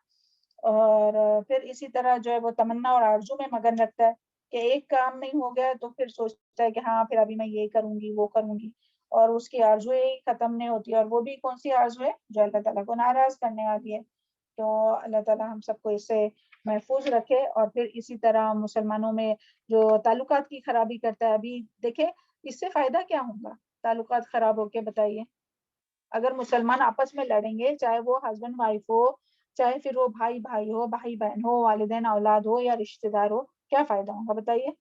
اور پھر اسی طرح جو ہے وہ تمنا اور آرزو میں مگن رکھتا ہے کہ ایک کام نہیں ہو گیا تو پھر سوچتا ہے کہ ہاں پھر ابھی میں یہ کروں گی، وہ کروں گی، اور اس کی آرزو ہی ختم نہیں ہوتی. اور وہ بھی کون سی آرزو ہے؟ جو اللہ تعالیٰ کو ناراض کرنے والی ہے. تو اللہ تعالیٰ ہم سب کو اس سے محفوظ رکھے. اور پھر اسی طرح مسلمانوں میں جو تعلقات کی خرابی کرتا ہے، ابھی دیکھیں اس سے فائدہ کیا ہوگا تعلقات خراب ہو کے؟ بتائیے. اگر مسلمان آپس میں لڑیں گے، چاہے وہ ہسبینڈ وائف ہو، چاہے پھر وہ بھائی بھائی ہو، بھائی بہن ہو، والدین اولاد ہو، یا رشتہ دار ہو، کیا فائدہ ہوگا بتائیے؟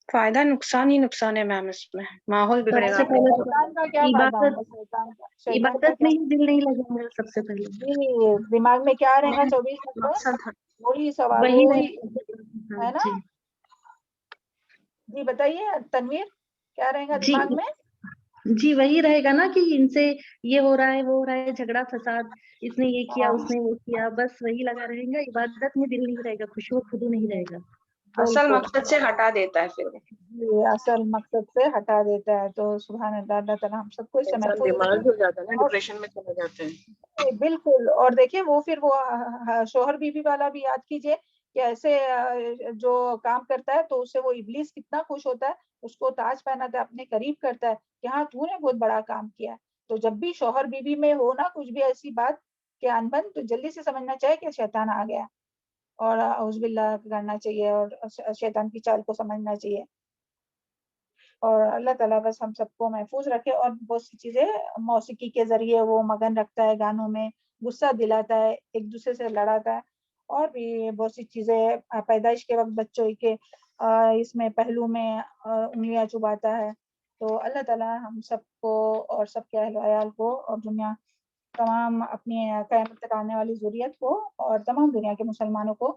فائدہ نقصان ہی نقصان ہے میم، اس میں ماحول بگڑے گا. شیطان کا کیا فائدہ ہوگا؟ شیطان کا کیا؟ دل نہیں لگے گا سب سے پہلے. جی دماغ میں کیا رہے گا 24 گھنٹے؟ وہی سوال وہی ہے نا. جی بتائیے تنویر، کیا رہے گا دماغ میں؟ جی وہی رہے گا نا کہ ان سے یہ ہو رہا ہے، وہ ہو رہا ہے، جھگڑا فساد، اس نے یہ کیا، اس نے وہ کیا، بس وہی لگا رہے گا. عبادت میں دل نہیں رہے گا، خوشو خود نہیں رہے گا. اصل مقصد سے ہٹا دیتا ہے پھر. جی اصل مقصد سے ہٹا دیتا ہے. تو سبحان اللہ، اللہ تعالیٰ ہم سب کو اس سے محفوظ رکھے. ہو جاتا ہے نا، ڈپریشن میں چلے جاتے ہیں. بالکل. اور دیکھیں وہ پھر وہ شوہر بیوی والا بھی یاد کیجئے کہ ایسے جو کام کرتا ہے تو اس سے وہ ابلیس کتنا خوش ہوتا ہے، اس کو تاج پہناتا ہے، اپنے قریب کرتا ہے کہ ہاں تو نے بہت بڑا کام کیا. تو جب بھی شوہر بیوی میں ہو نا کچھ بھی ایسی بات کہ انبن، تو جلدی سے سمجھنا چاہیے کہ شیطان آ گیا، اور اعوذ باللہ کرنا چاہیے اور شیطان کی چال کو سمجھنا چاہیے. اور اللہ تعالیٰ بس ہم سب کو محفوظ رکھے. اور بہت سی چیزیں موسیقی کے ذریعے وہ مگن رکھتا ہے، گانوں میں غصہ دلاتا ہے، ایک دوسرے سے لڑاتا ہے، اور بھی بہت سی چیزیں پیدائش کے وقت بچوں کے اس میں پہلو میں انگلیاں چباتا ہے. تو اللہ تعالیٰ ہم سب کو اور سب کے اہل و عیال کو اور دنیا تمام اپنی قیامت تک آنے والی ذریت کو اور تمام دنیا کے مسلمانوں کو